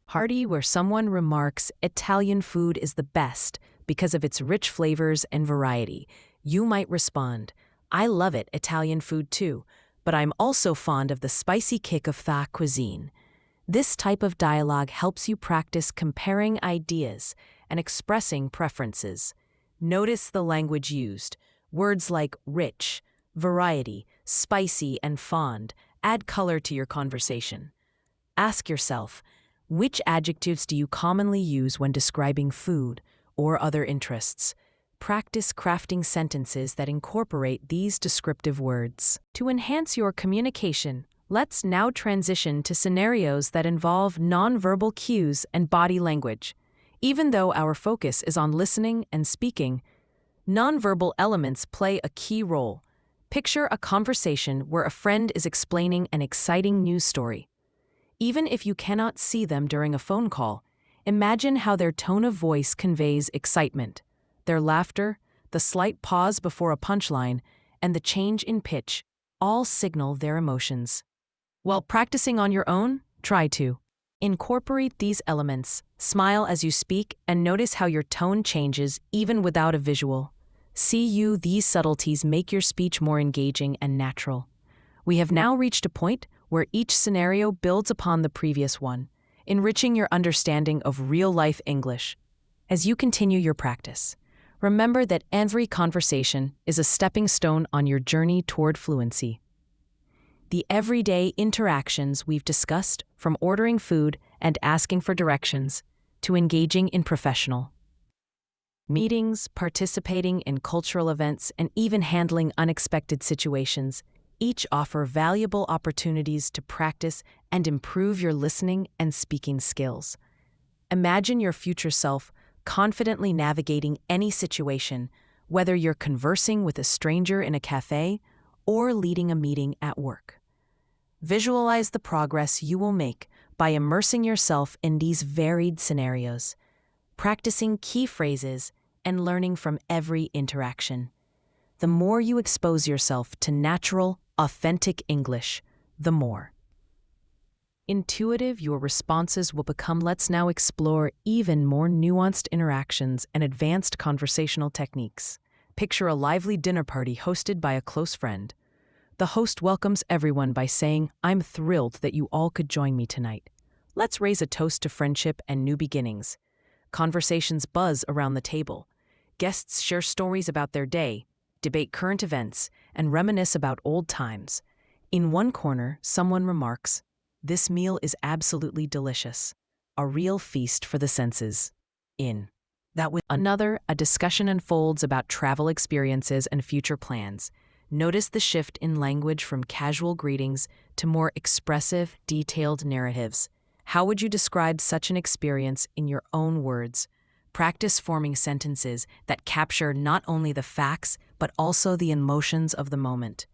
party where someone remarks Italian food is the best because of its rich flavors and variety. You might respond, "I love it, Italian food too, but I'm also fond of the spicy kick of Thai cuisine." This type of dialogue helps you practice comparing ideas and expressing preferences. Notice the language used. Words like rich, variety, spicy, and fond add color to your conversation. Ask yourself, which adjectives do you commonly use when describing food or other interests? Practice crafting sentences that incorporate these descriptive words. To enhance your communication, let's now transition to scenarios that involve nonverbal cues and body language. Even though our focus is on listening and speaking, nonverbal elements play a key role. Picture a conversation where a friend is explaining an exciting news story. Even if you cannot see them during a phone call, imagine how their tone of voice conveys excitement. Their laughter, the slight pause before a punchline, and the change in pitch all signal their emotions. While practicing on your own, try to incorporate these elements, smile as you speak, and notice how your tone changes even without a visual. These subtleties make your speech more engaging and natural. We have now reached a point where each scenario builds upon the previous one, enriching your understanding of real-life English. As you continue your practice, remember that every conversation is a stepping stone on your journey toward fluency. The everyday interactions we've discussed, from ordering food and asking for directions to engaging in professional meetings, participating in cultural events, and even handling unexpected situations, each offer valuable opportunities to practice and improve your listening and speaking skills. Imagine your future self confidently navigating any situation, whether you're conversing with a stranger in a cafe or leading a meeting at work. Visualize the progress you will make by immersing yourself in these varied scenarios, practicing key phrases, and learning from every interaction. The more you expose yourself to natural, authentic English, the more intuitive your responses will become. Let's now explore even more nuanced interactions and advanced conversational techniques. Picture a lively dinner party hosted by a close friend. The host welcomes everyone by saying, "I'm thrilled that you all could join me tonight. Let's raise a toast to friendship and new beginnings." Conversations buzz around the table. Guests share stories about their day, debate current events, and reminisce about old times. In one corner, someone remarks, "This meal is absolutely delicious. A real feast for the senses." With another, a discussion unfolds about travel experiences and future plans. Notice the shift in language from casual greetings to more expressive, detailed narratives. How would you describe such an experience in your own words? Practice forming sentences that capture not only the facts, but also the emotions of the moment.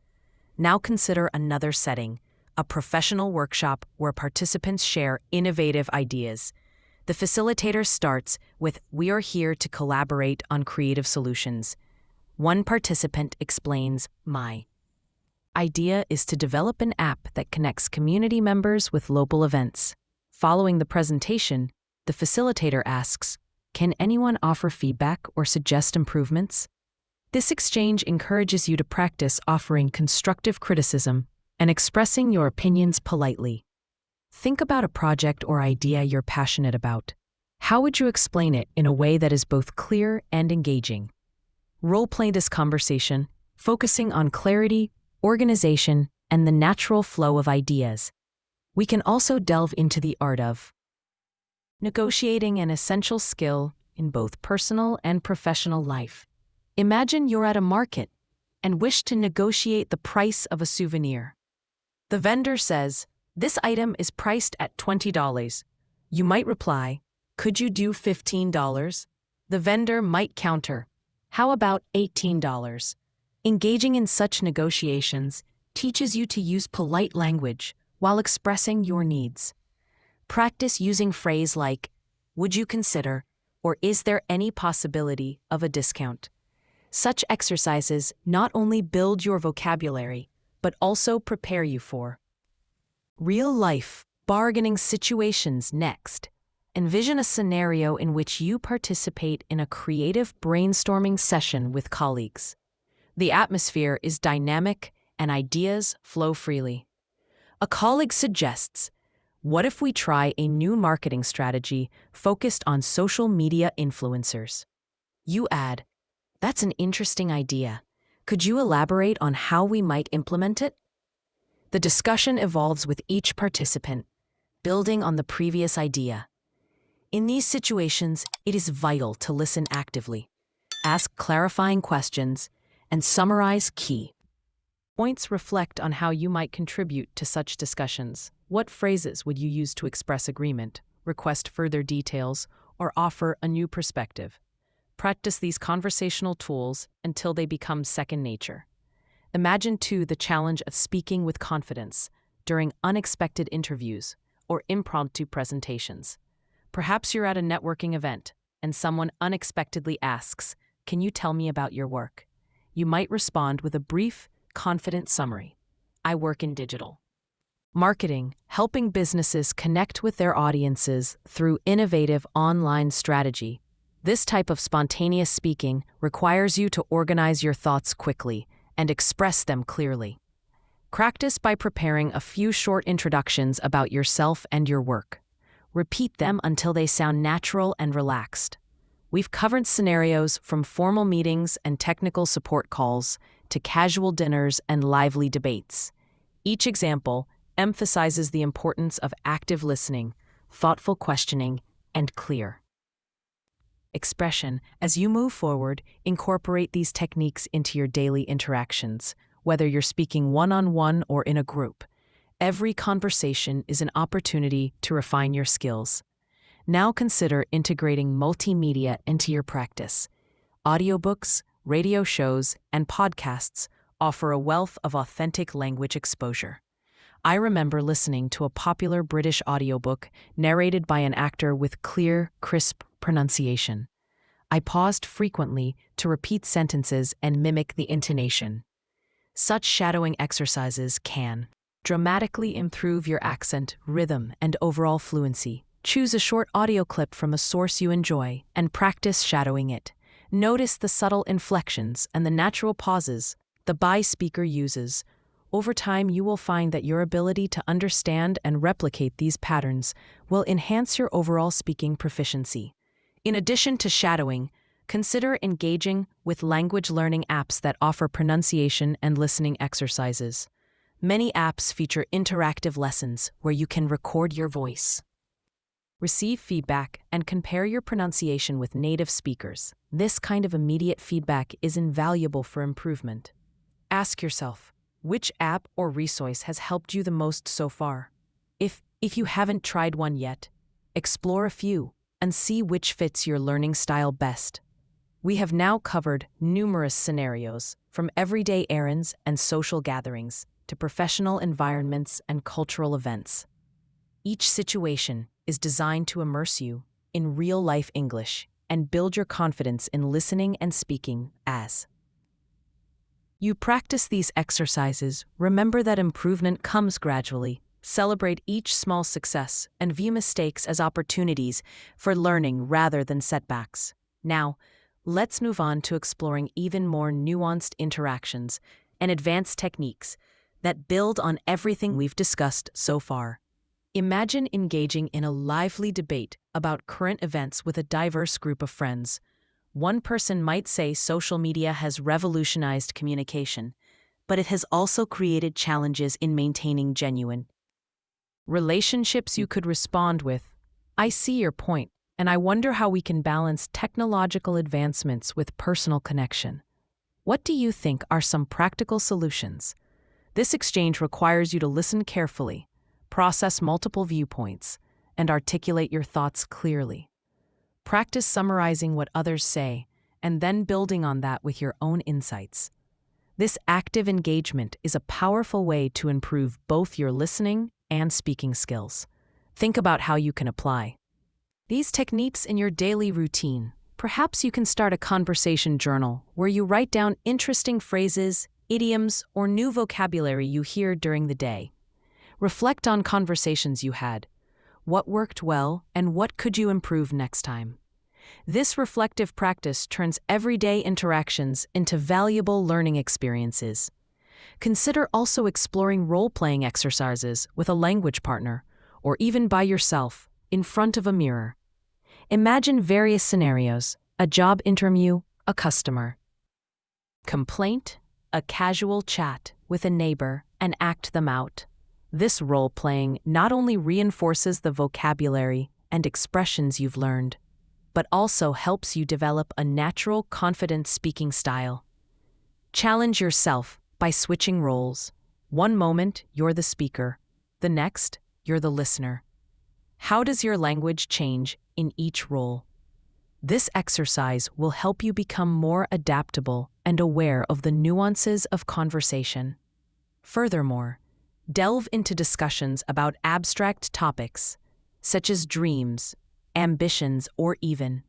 Now consider another setting, a professional workshop where participants share innovative ideas. The facilitator starts with, "We are here to collaborate on creative solutions." One participant explains, "My idea is to develop an app that connects community members with local events." Following the presentation, the facilitator asks, "Can anyone offer feedback or suggest improvements?" This exchange encourages you to practice offering constructive criticism and expressing your opinions politely. Think about a project or idea you're passionate about. How would you explain it in a way that is both clear and engaging? Role-play this conversation, focusing on clarity, organization, and the natural flow of ideas. We can also delve into the art of negotiating, an essential skill in both personal and professional life. Imagine you're at a market, and wish to negotiate the price of a souvenir. The vendor says, "This item is priced at $20. You might reply, "Could you do $15? The vendor might counter, "How about $18? Engaging in such negotiations teaches you to use polite language while expressing your needs. Practice using phrases like, "Would you consider?" or "Is there any possibility of a discount?" Such exercises not only build your vocabulary, but also prepare you for real-life bargaining situations. Next, envision a scenario in which you participate in a creative brainstorming session with colleagues. The atmosphere is dynamic and ideas flow freely. A colleague suggests, "What if we try a new marketing strategy focused on social media influencers?" You add, "That's an interesting idea. Could you elaborate on how we might implement it?" The discussion evolves with each participant, building on the previous idea. In these situations, it is vital to listen actively, ask clarifying questions, and summarize key points. Reflect on how you might contribute to such discussions. What phrases would you use to express agreement, request further details, or offer a new perspective? Practice these conversational tools until they become second nature. Imagine, too, the challenge of speaking with confidence during unexpected interviews or impromptu presentations. Perhaps you're at a networking event and someone unexpectedly asks, "Can you tell me about your work?" You might respond with a brief, confident summary. "I work in digital marketing, helping businesses connect with their audiences through innovative online strategy." This type of spontaneous speaking requires you to organize your thoughts quickly and express them clearly. Practice by preparing a few short introductions about yourself and your work. Repeat them until they sound natural and relaxed. We've covered scenarios from formal meetings and technical support calls to casual dinners and lively debates. Each example emphasizes the importance of active listening, thoughtful questioning, and clear expression. As you move forward, incorporate these techniques into your daily interactions, whether you're speaking one-on-one or in a group. Every conversation is an opportunity to refine your skills. Now consider integrating multimedia into your practice. Audiobooks, radio shows, and podcasts offer a wealth of authentic language exposure. I remember listening to a popular British audiobook narrated by an actor with clear, crisp pronunciation. I paused frequently to repeat sentences and mimic the intonation. Such shadowing exercises can dramatically improve your accent, rhythm, and overall fluency. Choose a short audio clip from a source you enjoy and practice shadowing it. Notice the subtle inflections and the natural pauses the speaker uses. Over time, you will find that your ability to understand and replicate these patterns will enhance your overall speaking proficiency. In addition to shadowing, consider engaging with language learning apps that offer pronunciation and listening exercises. Many apps feature interactive lessons where you can record your voice, receive feedback, and compare your pronunciation with native speakers. This kind of immediate feedback is invaluable for improvement. Ask yourself, which app or resource has helped you the most so far? If you haven't tried one yet, explore a few and see which fits your learning style best. We have now covered numerous scenarios, from everyday errands and social gatherings to professional environments and cultural events. Each situation is designed to immerse you in real-life English and build your confidence in listening and speaking. As you practice these exercises, remember that improvement comes gradually. Celebrate each small success and view mistakes as opportunities for learning rather than setbacks. Now, let's move on to exploring even more nuanced interactions and advanced techniques that build on everything we've discussed so far. Imagine engaging in a lively debate about current events with a diverse group of friends. One person might say social media has revolutionized communication, but it has also created challenges in maintaining genuine relationships. You could respond with, "I see your point, and I wonder how we can balance technological advancements with personal connection." What do you think are some practical solutions? This exchange requires you to listen carefully, process multiple viewpoints, and articulate your thoughts clearly. Practice summarizing what others say, and then building on that with your own insights. This active engagement is a powerful way to improve both your listening and speaking skills. Think about how you can apply these techniques in your daily routine. Perhaps you can start a conversation journal where you write down interesting phrases, idioms, or new vocabulary you hear during the day. Reflect on conversations you had. What worked well, and what could you improve next time? This reflective practice turns everyday interactions into valuable learning experiences. Consider also exploring role-playing exercises with a language partner, or even by yourself, in front of a mirror. Imagine various scenarios: a job interview, a customer complaint, a casual chat with a neighbor, and act them out. This role-playing not only reinforces the vocabulary and expressions you've learned, but also helps you develop a natural, confident speaking style. Challenge yourself by switching roles. One moment, you're the speaker. The next, you're the listener. How does your language change in each role? This exercise will help you become more adaptable and aware of the nuances of conversation. Furthermore, delve into discussions about abstract topics, such as dreams, ambitions, or even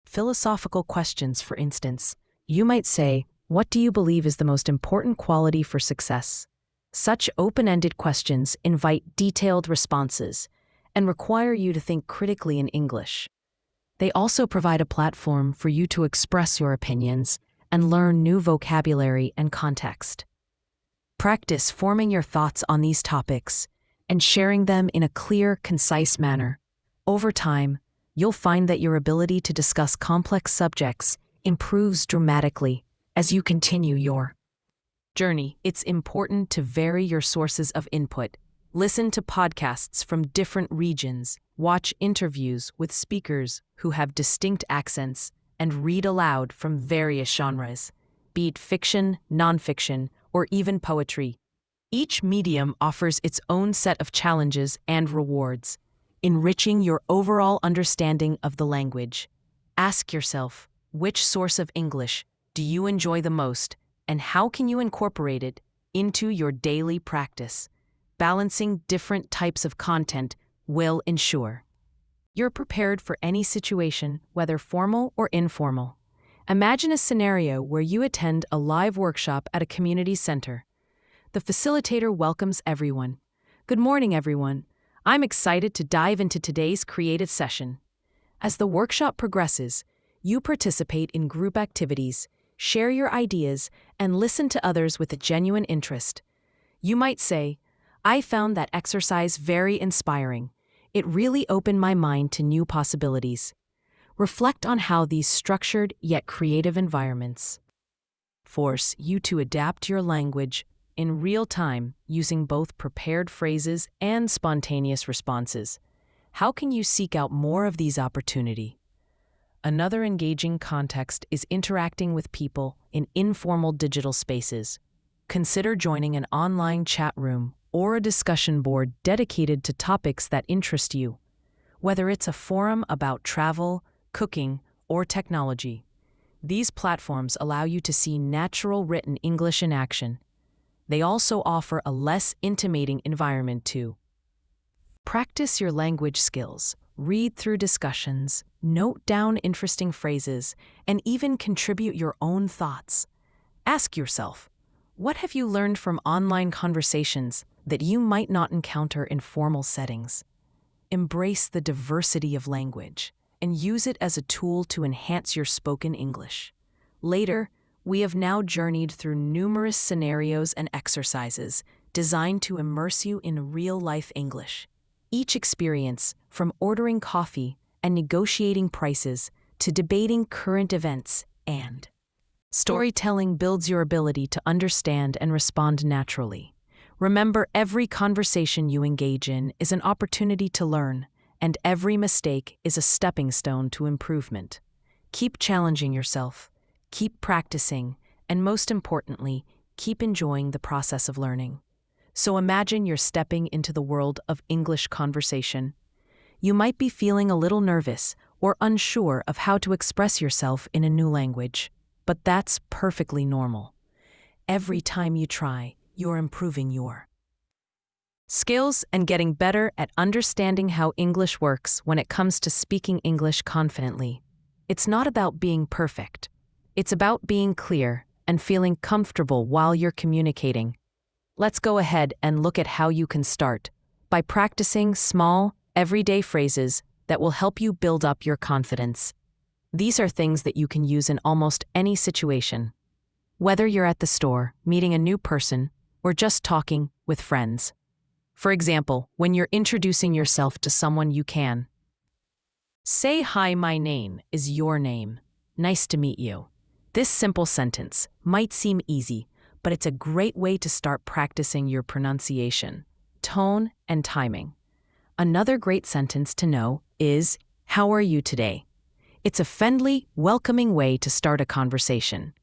philosophical questions. For instance, you might say, "What do you believe is the most important quality for success?" Such open-ended questions invite detailed responses and require you to think critically in English. They also provide a platform for you to express your opinions and learn new vocabulary and context. Practice forming your thoughts on these topics and sharing them in a clear, concise manner. Over time, you'll find that your ability to discuss complex subjects improves dramatically as you continue your journey. It's important to vary your sources of input. Listen to podcasts from different regions, watch interviews with speakers who have distinct accents, and read aloud from various genres, be it fiction, nonfiction, or even poetry. Each medium offers its own set of challenges and rewards, enriching your overall understanding of the language. Ask yourself, which source of English do you enjoy the most, and how can you incorporate it into your daily practice? Balancing different types of content will ensure you're prepared for any situation, whether formal or informal. Imagine a scenario where you attend a live workshop at a community center. The facilitator welcomes everyone. "Good morning, everyone. I'm excited to dive into today's creative session." As the workshop progresses, you participate in group activities, share your ideas, and listen to others with a genuine interest. You might say, "I found that exercise very inspiring. It really opened my mind to new possibilities." Reflect on how these structured yet creative environments force you to adapt your language in real time using both prepared phrases and spontaneous responses. How can you seek out more of these opportunities? Another engaging context is interacting with people in informal digital spaces. Consider joining an online chat room or a discussion board dedicated to topics that interest you. Whether it's a forum about travel, cooking, or technology, these platforms allow you to see natural written English in action. They also offer a less intimidating environment to practice your language skills, read through discussions, note down interesting phrases, and even contribute your own thoughts. Ask yourself, what have you learned from online conversations that you might not encounter in formal settings? Embrace the diversity of language and use it as a tool to enhance your spoken English. Later, we have now journeyed through numerous scenarios and exercises designed to immerse you in real-life English. Each experience, from ordering coffee and negotiating prices to debating current events and storytelling, builds your ability to understand and respond naturally. Remember, every conversation you engage in is an opportunity to learn, and every mistake is a stepping stone to improvement. Keep challenging yourself, keep practicing, And most importantly, keep enjoying the process of learning. So imagine you're stepping into the world of English conversation. You might be feeling a little nervous or unsure of how to express yourself in a new language, but that's perfectly normal. Every time you try, you're improving your skills and getting better at understanding how English works when it comes to speaking English confidently. It's not about being perfect. It's about being clear and feeling comfortable while you're communicating. Let's go ahead and look at how you can start by practicing small, everyday phrases that will help you build up your confidence. These are things that you can use in almost any situation. Whether you're at the store, meeting a new person, or just talking with friends. For example, when you're introducing yourself to someone, you can say, "Hi, my name is your name. Nice to meet you." This simple sentence might seem easy, but it's a great way to start practicing your pronunciation, tone, and timing. Another great sentence to know is, "How are you today?" It's a friendly, welcoming way to start a conversation.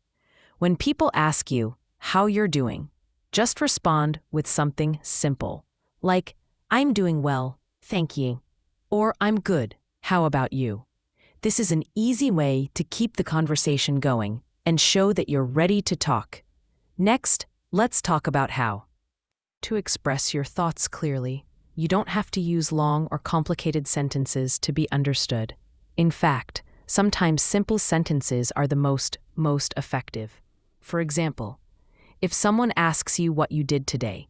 When people ask you how you're doing, just respond with something simple, like, "I'm doing well, thank you," or "I'm good, how about you?" This is an easy way to keep the conversation going and show that you're ready to talk. Next, let's talk about how to express your thoughts clearly. You don't have to use long or complicated sentences to be understood. In fact, sometimes simple sentences are the most effective. For example, if someone asks you what you did today,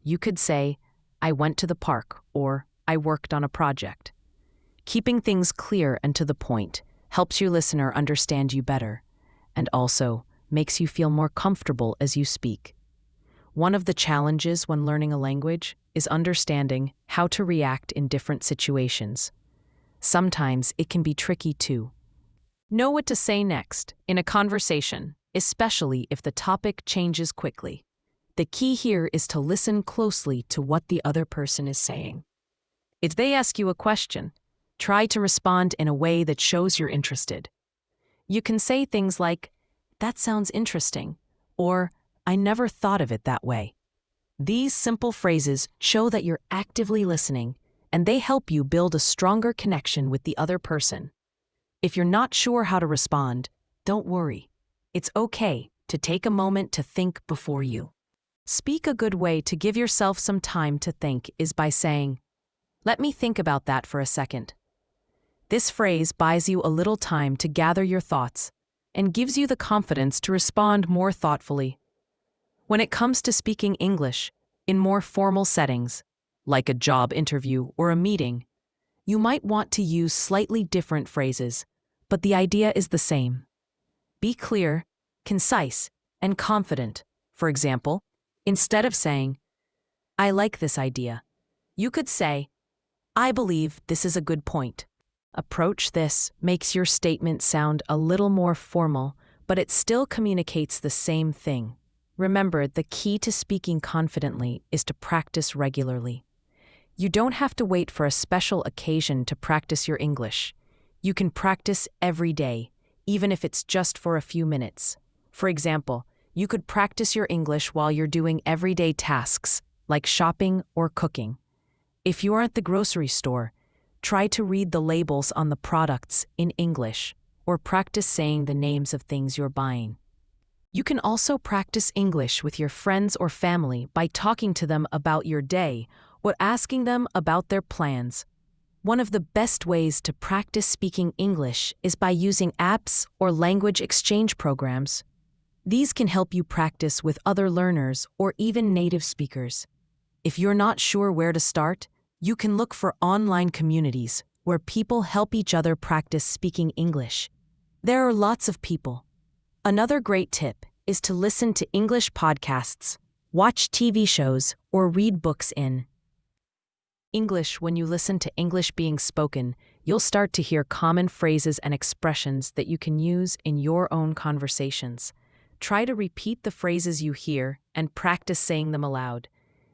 you could say, "I went to the park," or "I worked on a project." Keeping things clear and to the point helps your listener understand you better, and also makes you feel more comfortable as you speak. One of the challenges when learning a language is understanding how to react in different situations. Sometimes it can be tricky to know what to say next in a conversation, especially if the topic changes quickly. The key here is to listen closely to what the other person is saying. If they ask you a question, try to respond in a way that shows you're interested. You can say things like, "That sounds interesting," or "I never thought of it that way." These simple phrases show that you're actively listening, and they help you build a stronger connection with the other person. If you're not sure how to respond, don't worry. It's okay to take a moment to think before you speak. A good way to give yourself some time to think is by saying, "Let me think about that for a second." This phrase buys you a little time to gather your thoughts and gives you the confidence to respond more thoughtfully. When it comes to speaking English in more formal settings, like a job interview or a meeting, you might want to use slightly different phrases, but the idea is the same. Be clear, concise, and confident. For example, instead of saying, "I like this idea," you could say, "I believe this is a good point." Approach this makes your statement sound a little more formal, but it still communicates the same thing. Remember, the key to speaking confidently is to practice regularly. You don't have to wait for a special occasion to practice your English. You can practice every day, even if it's just for a few minutes. For example, you could practice your English while you're doing everyday tasks, like shopping or cooking. If you're at the grocery store, try to read the labels on the products in English, or practice saying the names of things you're buying. You can also practice English with your friends or family by talking to them about your day or asking them about their plans. One of the best ways to practice speaking English is by using apps or language exchange programs. These can help you practice with other learners or even native speakers. If you're not sure where to start, you can look for online communities where people help each other practice speaking English. There are lots of people. Another great tip is to listen to English podcasts, watch TV shows, or read books in English. When you listen to English being spoken, you'll start to hear common phrases and expressions that you can use in your own conversations. Try to repeat the phrases you hear and practice saying them aloud.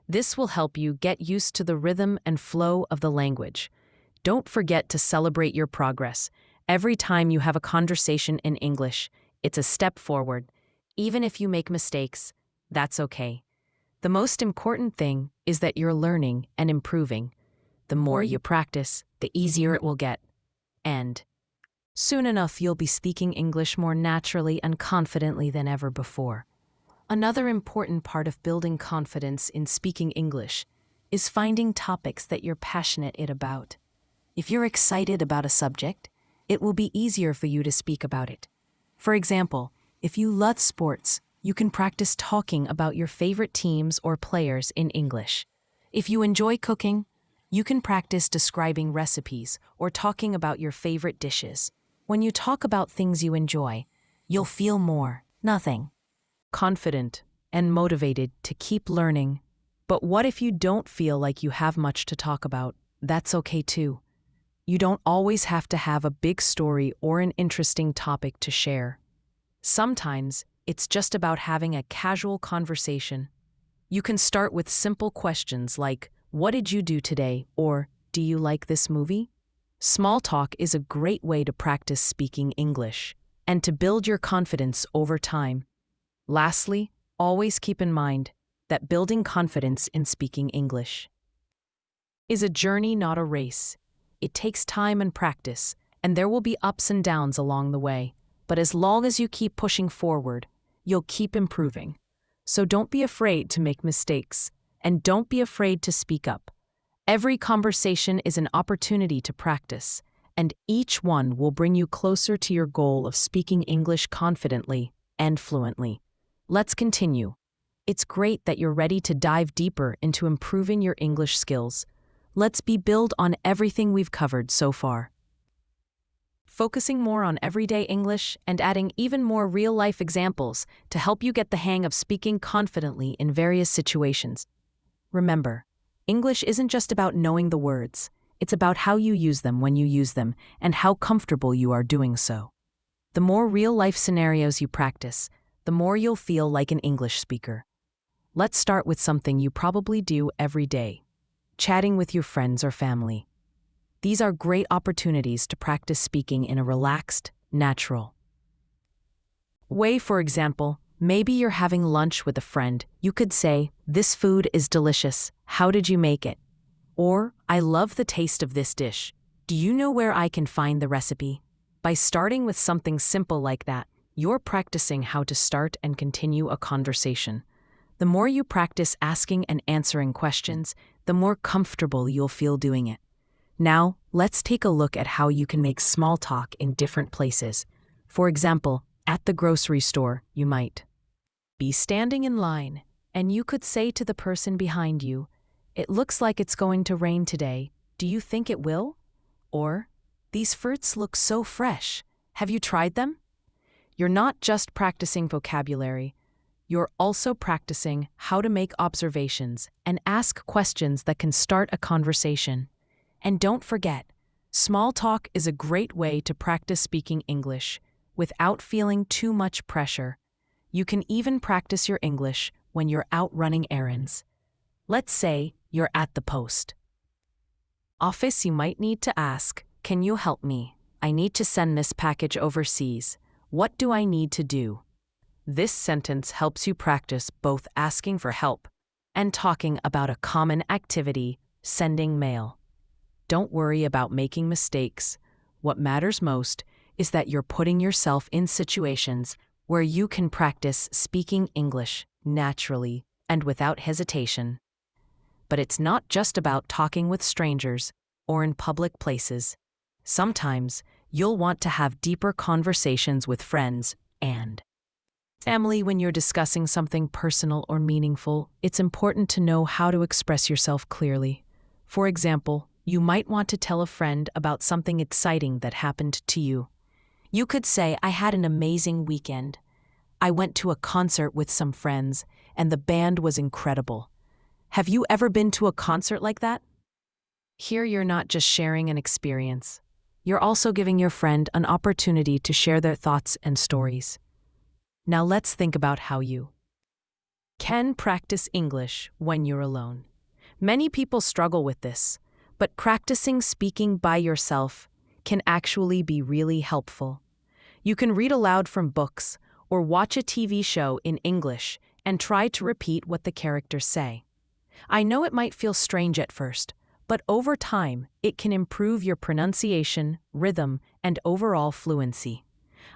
This will help you get used to the rhythm and flow of the language. Don't forget to celebrate your progress. Every time you have a conversation in English, it's a step forward. Even if you make mistakes, that's okay. The most important thing is that you're learning and improving. The more you practice, the easier it will get. And soon enough, you'll be speaking English more naturally and confidently than ever before. Another important part of building confidence in speaking English is finding topics that you're passionate about. If you're excited about a subject, it will be easier for you to speak about it. For example, if you love sports, you can practice talking about your favorite teams or players in English. If you enjoy cooking, you can practice describing recipes or talking about your favorite dishes. When you talk about things you enjoy, you'll feel more, nothing, confident and motivated to keep learning. But what if you don't feel like you have much to talk about? That's okay too. You don't always have to have a big story or an interesting topic to share. Sometimes it's just about having a casual conversation. You can start with simple questions like, "What did you do today?" or "Do you like this movie?" Small talk is a great way to practice speaking English and to build your confidence over time. Lastly, always keep in mind that building confidence in speaking English is a journey, not a race. It takes time and practice, and there will be ups and downs along the way. But as long as you keep pushing forward, you'll keep improving. So don't be afraid to make mistakes, and don't be afraid to speak up. Every conversation is an opportunity to practice, and each one will bring you closer to your goal of speaking English confidently and fluently. Let's continue. It's great that you're ready to dive deeper into improving your English skills. Let's build on everything we've covered so far, focusing more on everyday English and adding even more real-life examples to help you get the hang of speaking confidently in various situations. Remember, English isn't just about knowing the words, it's about how you use them when you use them and how comfortable you are doing so. The more real-life scenarios you practice, the more you'll feel like an English speaker. Let's start with something you probably do every day: chatting with your friends or family. These are great opportunities to practice speaking in a relaxed, natural way. For example, maybe you're having lunch with a friend. You could say, "This food is delicious. How did you make it?" Or, "I love the taste of this dish. Do you know where I can find the recipe?" By starting with something simple like that, you're practicing how to start and continue a conversation. The more you practice asking and answering questions, the more comfortable you'll feel doing it. Now, let's take a look at how you can make small talk in different places. For example, at the grocery store, you might be standing in line, and you could say to the person behind you, "It looks like it's going to rain today. Do you think it will?" Or, "These fruits look so fresh. Have you tried them?" You're not just practicing vocabulary, you're also practicing how to make observations and ask questions that can start a conversation. And don't forget, small talk is a great way to practice speaking English without feeling too much pressure. You can even practice your English when you're out running errands. Let's say you're at the post office. You might need to ask, "Can you help me? I need to send this package overseas. What do I need to do?" This sentence helps you practice both asking for help and talking about a common activity, sending mail. Don't worry about making mistakes. What matters most is that you're putting yourself in situations where you can practice speaking English naturally and without hesitation. But it's not just about talking with strangers or in public places. Sometimes you'll want to have deeper conversations with friends and family. When you're discussing something personal or meaningful, it's important to know how to express yourself clearly. For example, you might want to tell a friend about something exciting that happened to you. You could say, "I had an amazing weekend. I went to a concert with some friends, and the band was incredible." Have you ever been to a concert like that? Here you're not just sharing an experience. You're also giving your friend an opportunity to share their thoughts and stories. Now let's think about how you can practice English when you're alone. Many people struggle with this, but practicing speaking by yourself can actually be really helpful. You can read aloud from books or watch a TV show in English and try to repeat what the characters say. I know it might feel strange at first, but over time, it can improve your pronunciation, rhythm, and overall fluency.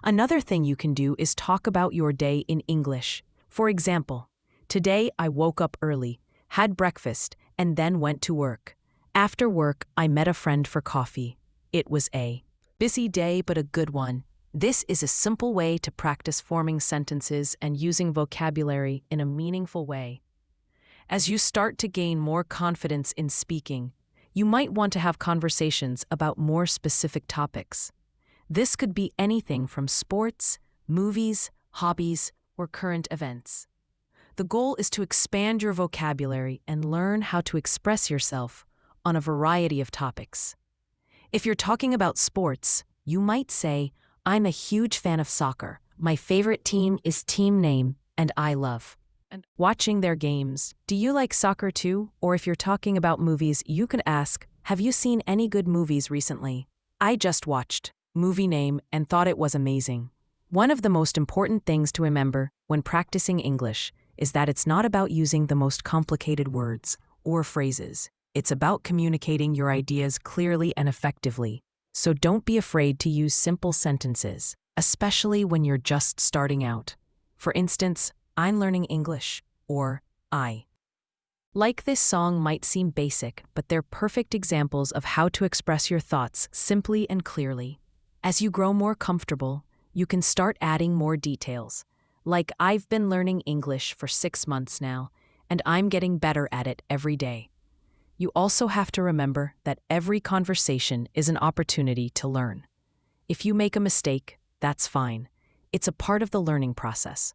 Another thing you can do is talk about your day in English. For example, today I woke up early, had breakfast, and then went to work. After work, I met a friend for coffee. It was a busy day, but a good one. This is a simple way to practice forming sentences and using vocabulary in a meaningful way. As you start to gain more confidence in speaking, you might want to have conversations about more specific topics. This could be anything from sports, movies, hobbies, or current events. The goal is to expand your vocabulary and learn how to express yourself on a variety of topics. If you're talking about sports, you might say, "I'm a huge fan of soccer. My favorite team is team name, and I love watching their games. Do you like soccer too?" Or if you're talking about movies, you could ask, "Have you seen any good movies recently?" I just watched movie name and thought it was amazing. One of the most important things to remember when practicing English is that it's not about using the most complicated words or phrases. It's about communicating your ideas clearly and effectively. So don't be afraid to use simple sentences, especially when you're just starting out. For instance, "I'm learning English," or "I like this song" might seem basic, but they're perfect examples of how to express your thoughts simply and clearly. As you grow more comfortable, you can start adding more details, like "I've been learning English for 6 months now, and I'm getting better at it every day." You also have to remember that every conversation is an opportunity to learn. If you make a mistake, that's fine. It's a part of the learning process.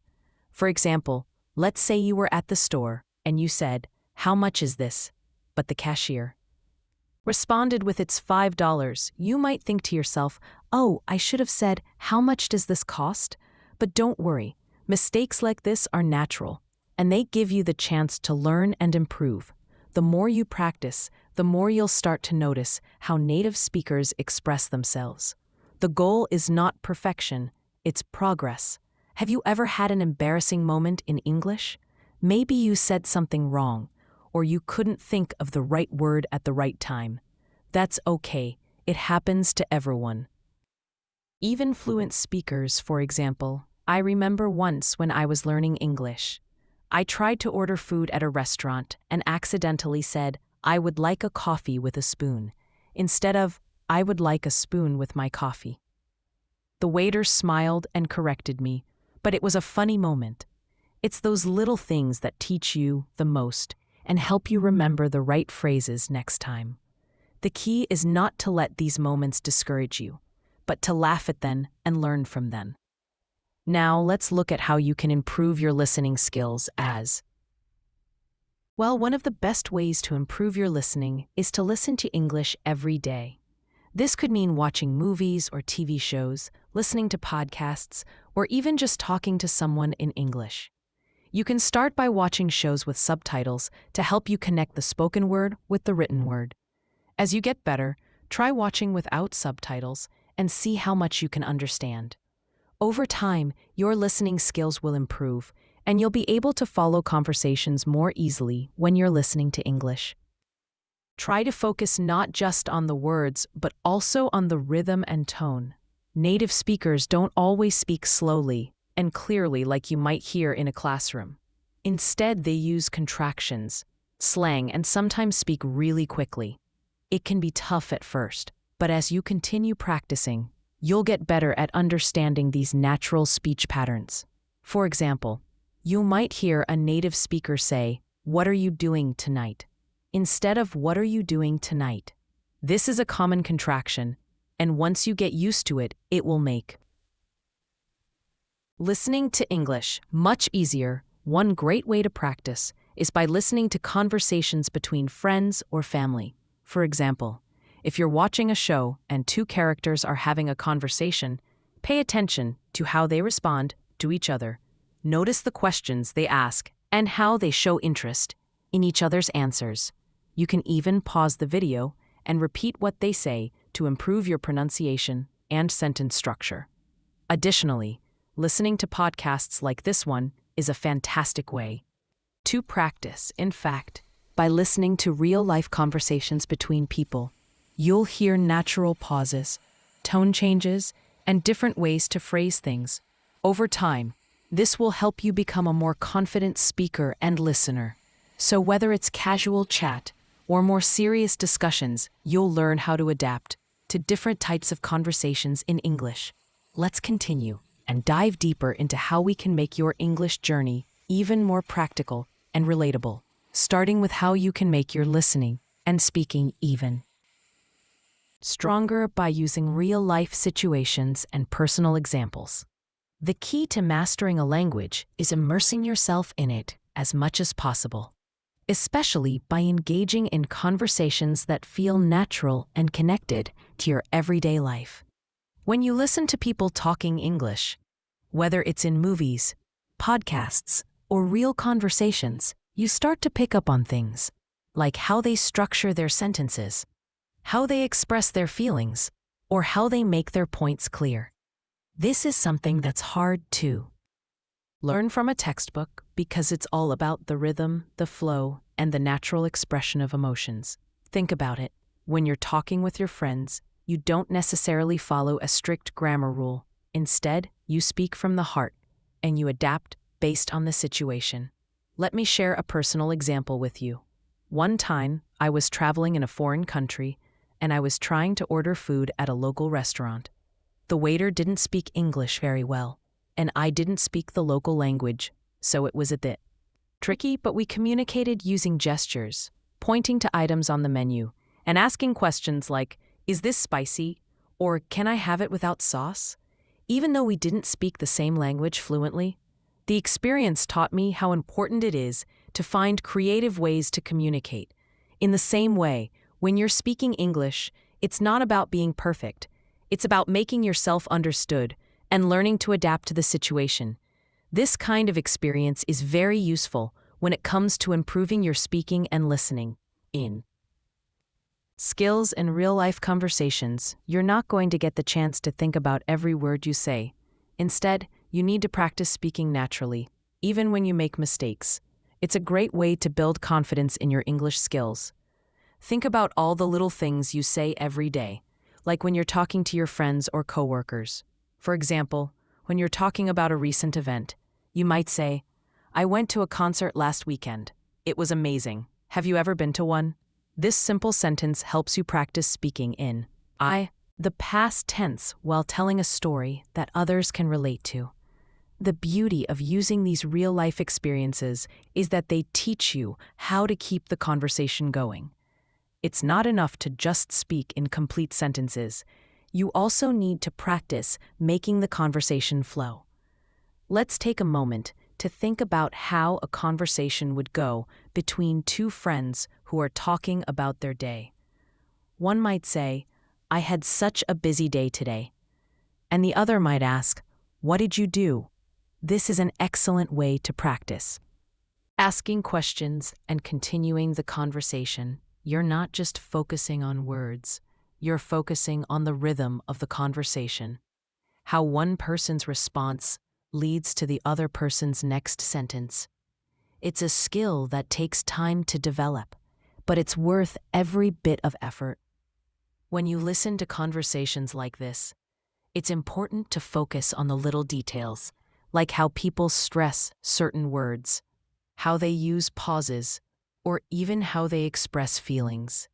For example, let's say you were at the store and you said, "How much is this?" But the cashier responded with "It's $5. You might think to yourself, "Oh, I should have said, "How much does this cost?" But don't worry, mistakes like this are natural, and they give you the chance to learn and improve. The more you practice, the more you'll start to notice how native speakers express themselves. The goal is not perfection, it's progress. Have you ever had an embarrassing moment in English? Maybe you said something wrong, or you couldn't think of the right word at the right time. That's okay, it happens to everyone. Even fluent speakers, for example. I remember once when I was learning English. I tried to order food at a restaurant and accidentally said, "I would like a coffee with a spoon," instead of, "I would like a spoon with my coffee." The waiter smiled and corrected me, but it was a funny moment. It's those little things that teach you the most and help you remember the right phrases next time. The key is not to let these moments discourage you, but to laugh at them and learn from them. Now let's look at how you can improve your listening skills well, one of the best ways to improve your listening is to listen to English every day. This could mean watching movies or TV shows, listening to podcasts, or even just talking to someone in English. You can start by watching shows with subtitles to help you connect the spoken word with the written word. As you get better, try watching without subtitles and see how much you can understand. Over time, your listening skills will improve, and you'll be able to follow conversations more easily when you're listening to English. Try to focus not just on the words, but also on the rhythm and tone. Native speakers don't always speak slowly and clearly like you might hear in a classroom. Instead, they use contractions, slang, and sometimes speak really quickly. It can be tough at first, but as you continue practicing, you'll get better at understanding these natural speech patterns. For example, you might hear a native speaker say, "What are you doing tonight?" instead of "What are you doing tonight?" This is a common contraction, and once you get used to it, it will make listening to English much easier. One great way to practice is by listening to conversations between friends or family. For example, if you're watching a show and two characters are having a conversation, pay attention to how they respond to each other. Notice the questions they ask and how they show interest in each other's answers. You can even pause the video and repeat what they say to improve your pronunciation and sentence structure. Additionally, Listening to podcasts like this one is a fantastic way to practice. In fact, by listening to real-life conversations between people, you'll hear natural pauses, tone changes, and different ways to phrase things. Over time, this will help you become a more confident speaker and listener. So whether it's casual chat or more serious discussions, you'll learn how to adapt to different types of conversations in English. Let's continue and dive deeper into how we can make your English journey even more practical and relatable, starting with how you can make your listening and speaking even stronger by using real-life situations and personal examples. The key to mastering a language is immersing yourself in it as much as possible, especially by engaging in conversations that feel natural and connected to your everyday life. When you listen to people talking English, whether it's in movies, podcasts, or real conversations, you start to pick up on things like how they structure their sentences, how they express their feelings, or how they make their points clear. This is something that's hard to learn from a textbook because it's all about the rhythm, the flow, and the natural expression of emotions. Think about it. When you're talking with your friends, you don't necessarily follow a strict grammar rule. Instead, you speak from the heart, and you adapt based on the situation. Let me share a personal example with you. One time, I was traveling in a foreign country, and I was trying to order food at a local restaurant. The waiter didn't speak English very well, and I didn't speak the local language, so it was a bit tricky, but we communicated using gestures, pointing to items on the menu, and asking questions like, "Is this spicy?" or "Can I have it without sauce?" Even though we didn't speak the same language fluently, the experience taught me how important it is to find creative ways to communicate. In the same way, when you're speaking English, it's not about being perfect. It's about making yourself understood and learning to adapt to the situation. This kind of experience is very useful when it comes to improving your speaking and listening in skills in real-life conversations. You're not going to get the chance to think about every word you say. Instead, you need to practice speaking naturally, even when you make mistakes. It's a great way to build confidence in your English skills. Think about all the little things you say every day, like when you're talking to your friends or coworkers. For example, when you're talking about a recent event, you might say, "I went to a concert last weekend. It was amazing. Have you ever been to one?" This simple sentence helps you practice speaking in the past tense while telling a story that others can relate to. The beauty of using these real-life experiences is that they teach you how to keep the conversation going. It's not enough to just speak in complete sentences. You also need to practice making the conversation flow. Let's take a moment to think about how a conversation would go between two friends who are talking about their day. One might say, "I had such a busy day today." And the other might ask, "What did you do?" This is an excellent way to practice asking questions and continuing the conversation. You're not just focusing on words, you're focusing on the rhythm of the conversation, how one person's response leads to the other person's next sentence. It's a skill that takes time to develop, but it's worth every bit of effort. When you listen to conversations like this, it's important to focus on the little details, like how people stress certain words, how they use pauses, or even how they express feelings.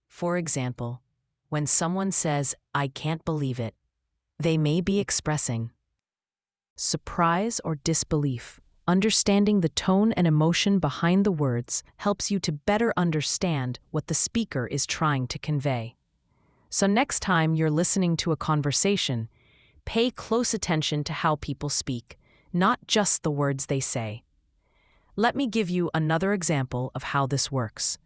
For example, when someone says, "I can't believe it," they may be expressing surprise or disbelief. Understanding the tone and emotion behind the words helps you to better understand what the speaker is trying to convey. So next time you're listening to a conversation, pay close attention to how people speak, not just the words they say. Let me give you another example of how this works.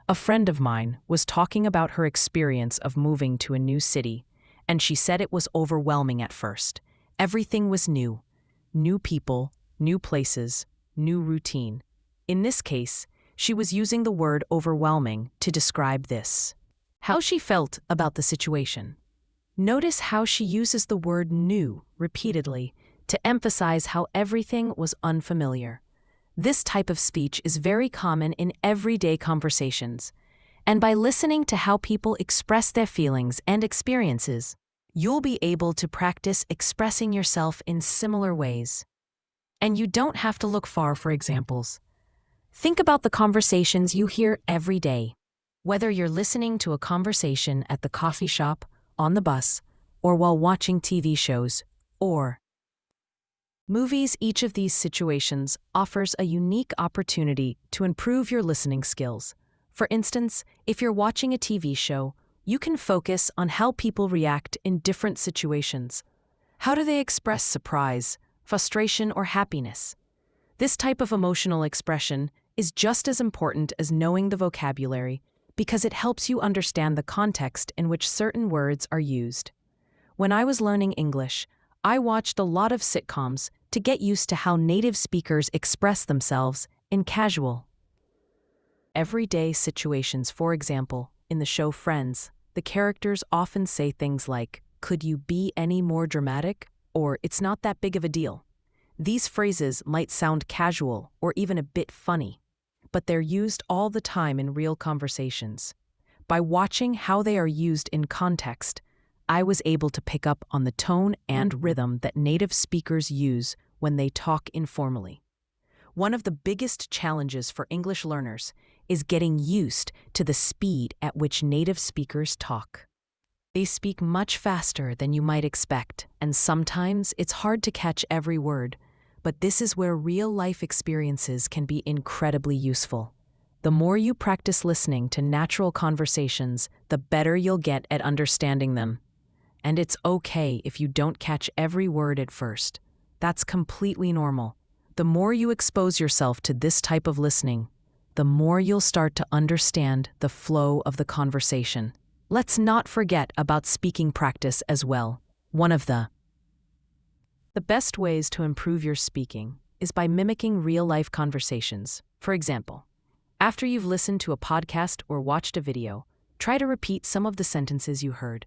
A friend of mine was talking about her experience of moving to a new city, and she said it was overwhelming at first. Everything was new. New people, new places, new routine. In this case, she was using the word overwhelming to describe this. How she felt about the situation. Notice how she uses the word new repeatedly to emphasize how everything was unfamiliar. This type of speech is very common in everyday conversations, and by listening to how people express their feelings and experiences, you'll be able to practice expressing yourself in similar ways. And you don't have to look far for examples. Think about the conversations you hear every day. Whether you're listening to a conversation at the coffee shop, on the bus, or while watching TV shows, or movies, each of these situations offers a unique opportunity to improve your listening skills. For instance, if you're watching a TV show, you can focus on how people react in different situations. How do they express surprise, frustration, or happiness? This type of emotional expression is just as important as knowing the vocabulary because it helps you understand the context in which certain words are used. When I was learning English, I watched a lot of sitcoms to get used to how native speakers express themselves in casual, everyday situations. For example, in the show Friends, the characters often say things like, "Could you be any more dramatic?" or "It's not that big of a deal." These phrases might sound casual or even a bit funny, but they're used all the time in real conversations. By watching how they are used in context, I was able to pick up on the tone and rhythm that native speakers use when they talk informally. One of the biggest challenges for English learners is getting used to the speed at which native speakers talk. They speak much faster than you might expect, and sometimes it's hard to catch every word, but this is where real-life experiences can be incredibly useful. The more you practice listening to natural conversations, the better you'll get at understanding them. And it's okay if you don't catch every word at first. That's completely normal. The more you expose yourself to this type of listening, the more you'll start to understand the flow of the conversation. Let's not forget about speaking practice as well. One of the best ways to improve your speaking is by mimicking real-life conversations. For example, after you've listened to a podcast or watched a video, try to repeat some of the sentences you heard.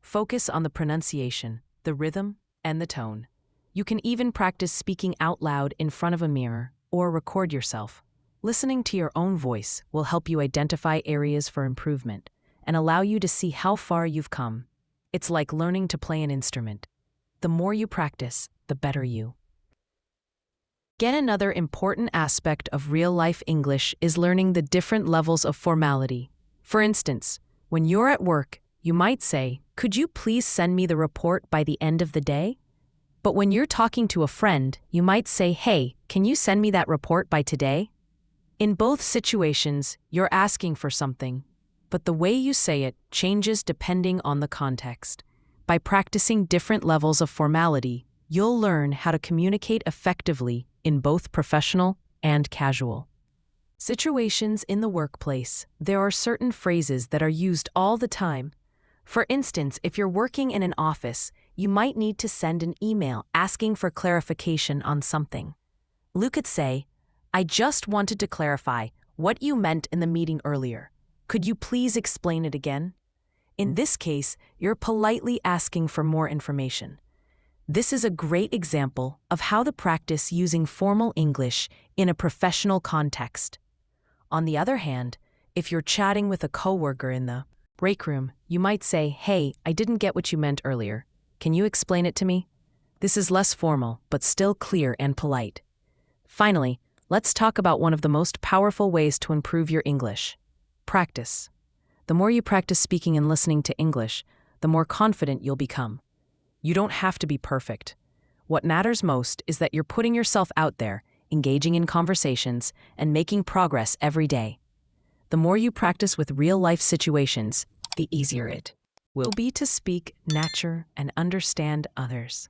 Focus on the pronunciation, the rhythm, and the tone. You can even practice speaking out loud in front of a mirror or record yourself. Listening to your own voice will help you identify areas for improvement and allow you to see how far you've come. It's like learning to play an instrument. The more you practice, the better you get. Another important aspect of real-life English is learning the different levels of formality. For instance, when you're at work, you might say, "Could you please send me the report by the end of the day?" But when you're talking to a friend, you might say, "Hey, can you send me that report by today?" In both situations, you're asking for something, but the way you say it changes depending on the context. By practicing different levels of formality, you'll learn how to communicate effectively in both professional and casual situations. In the workplace, there are certain phrases that are used all the time. For instance, if you're working in an office, you might need to send an email asking for clarification on something. You could say, "I just wanted to clarify what you meant in the meeting earlier. Could you please explain it again?" In this case, you're politely asking for more information. This is a great example of how to practice using formal English in a professional context. On the other hand, if you're chatting with a coworker in the break room, you might say, "Hey, I didn't get what you meant earlier. Can you explain it to me?" This is less formal, but still clear and polite. Finally, let's talk about one of the most powerful ways to improve your English: practice. The more you practice speaking and listening to English, the more confident you'll become. You don't have to be perfect. What matters most is that you're putting yourself out there, engaging in conversations, and making progress every day. The more you practice with real-life situations, the easier it will be to speak, nurture, and understand others.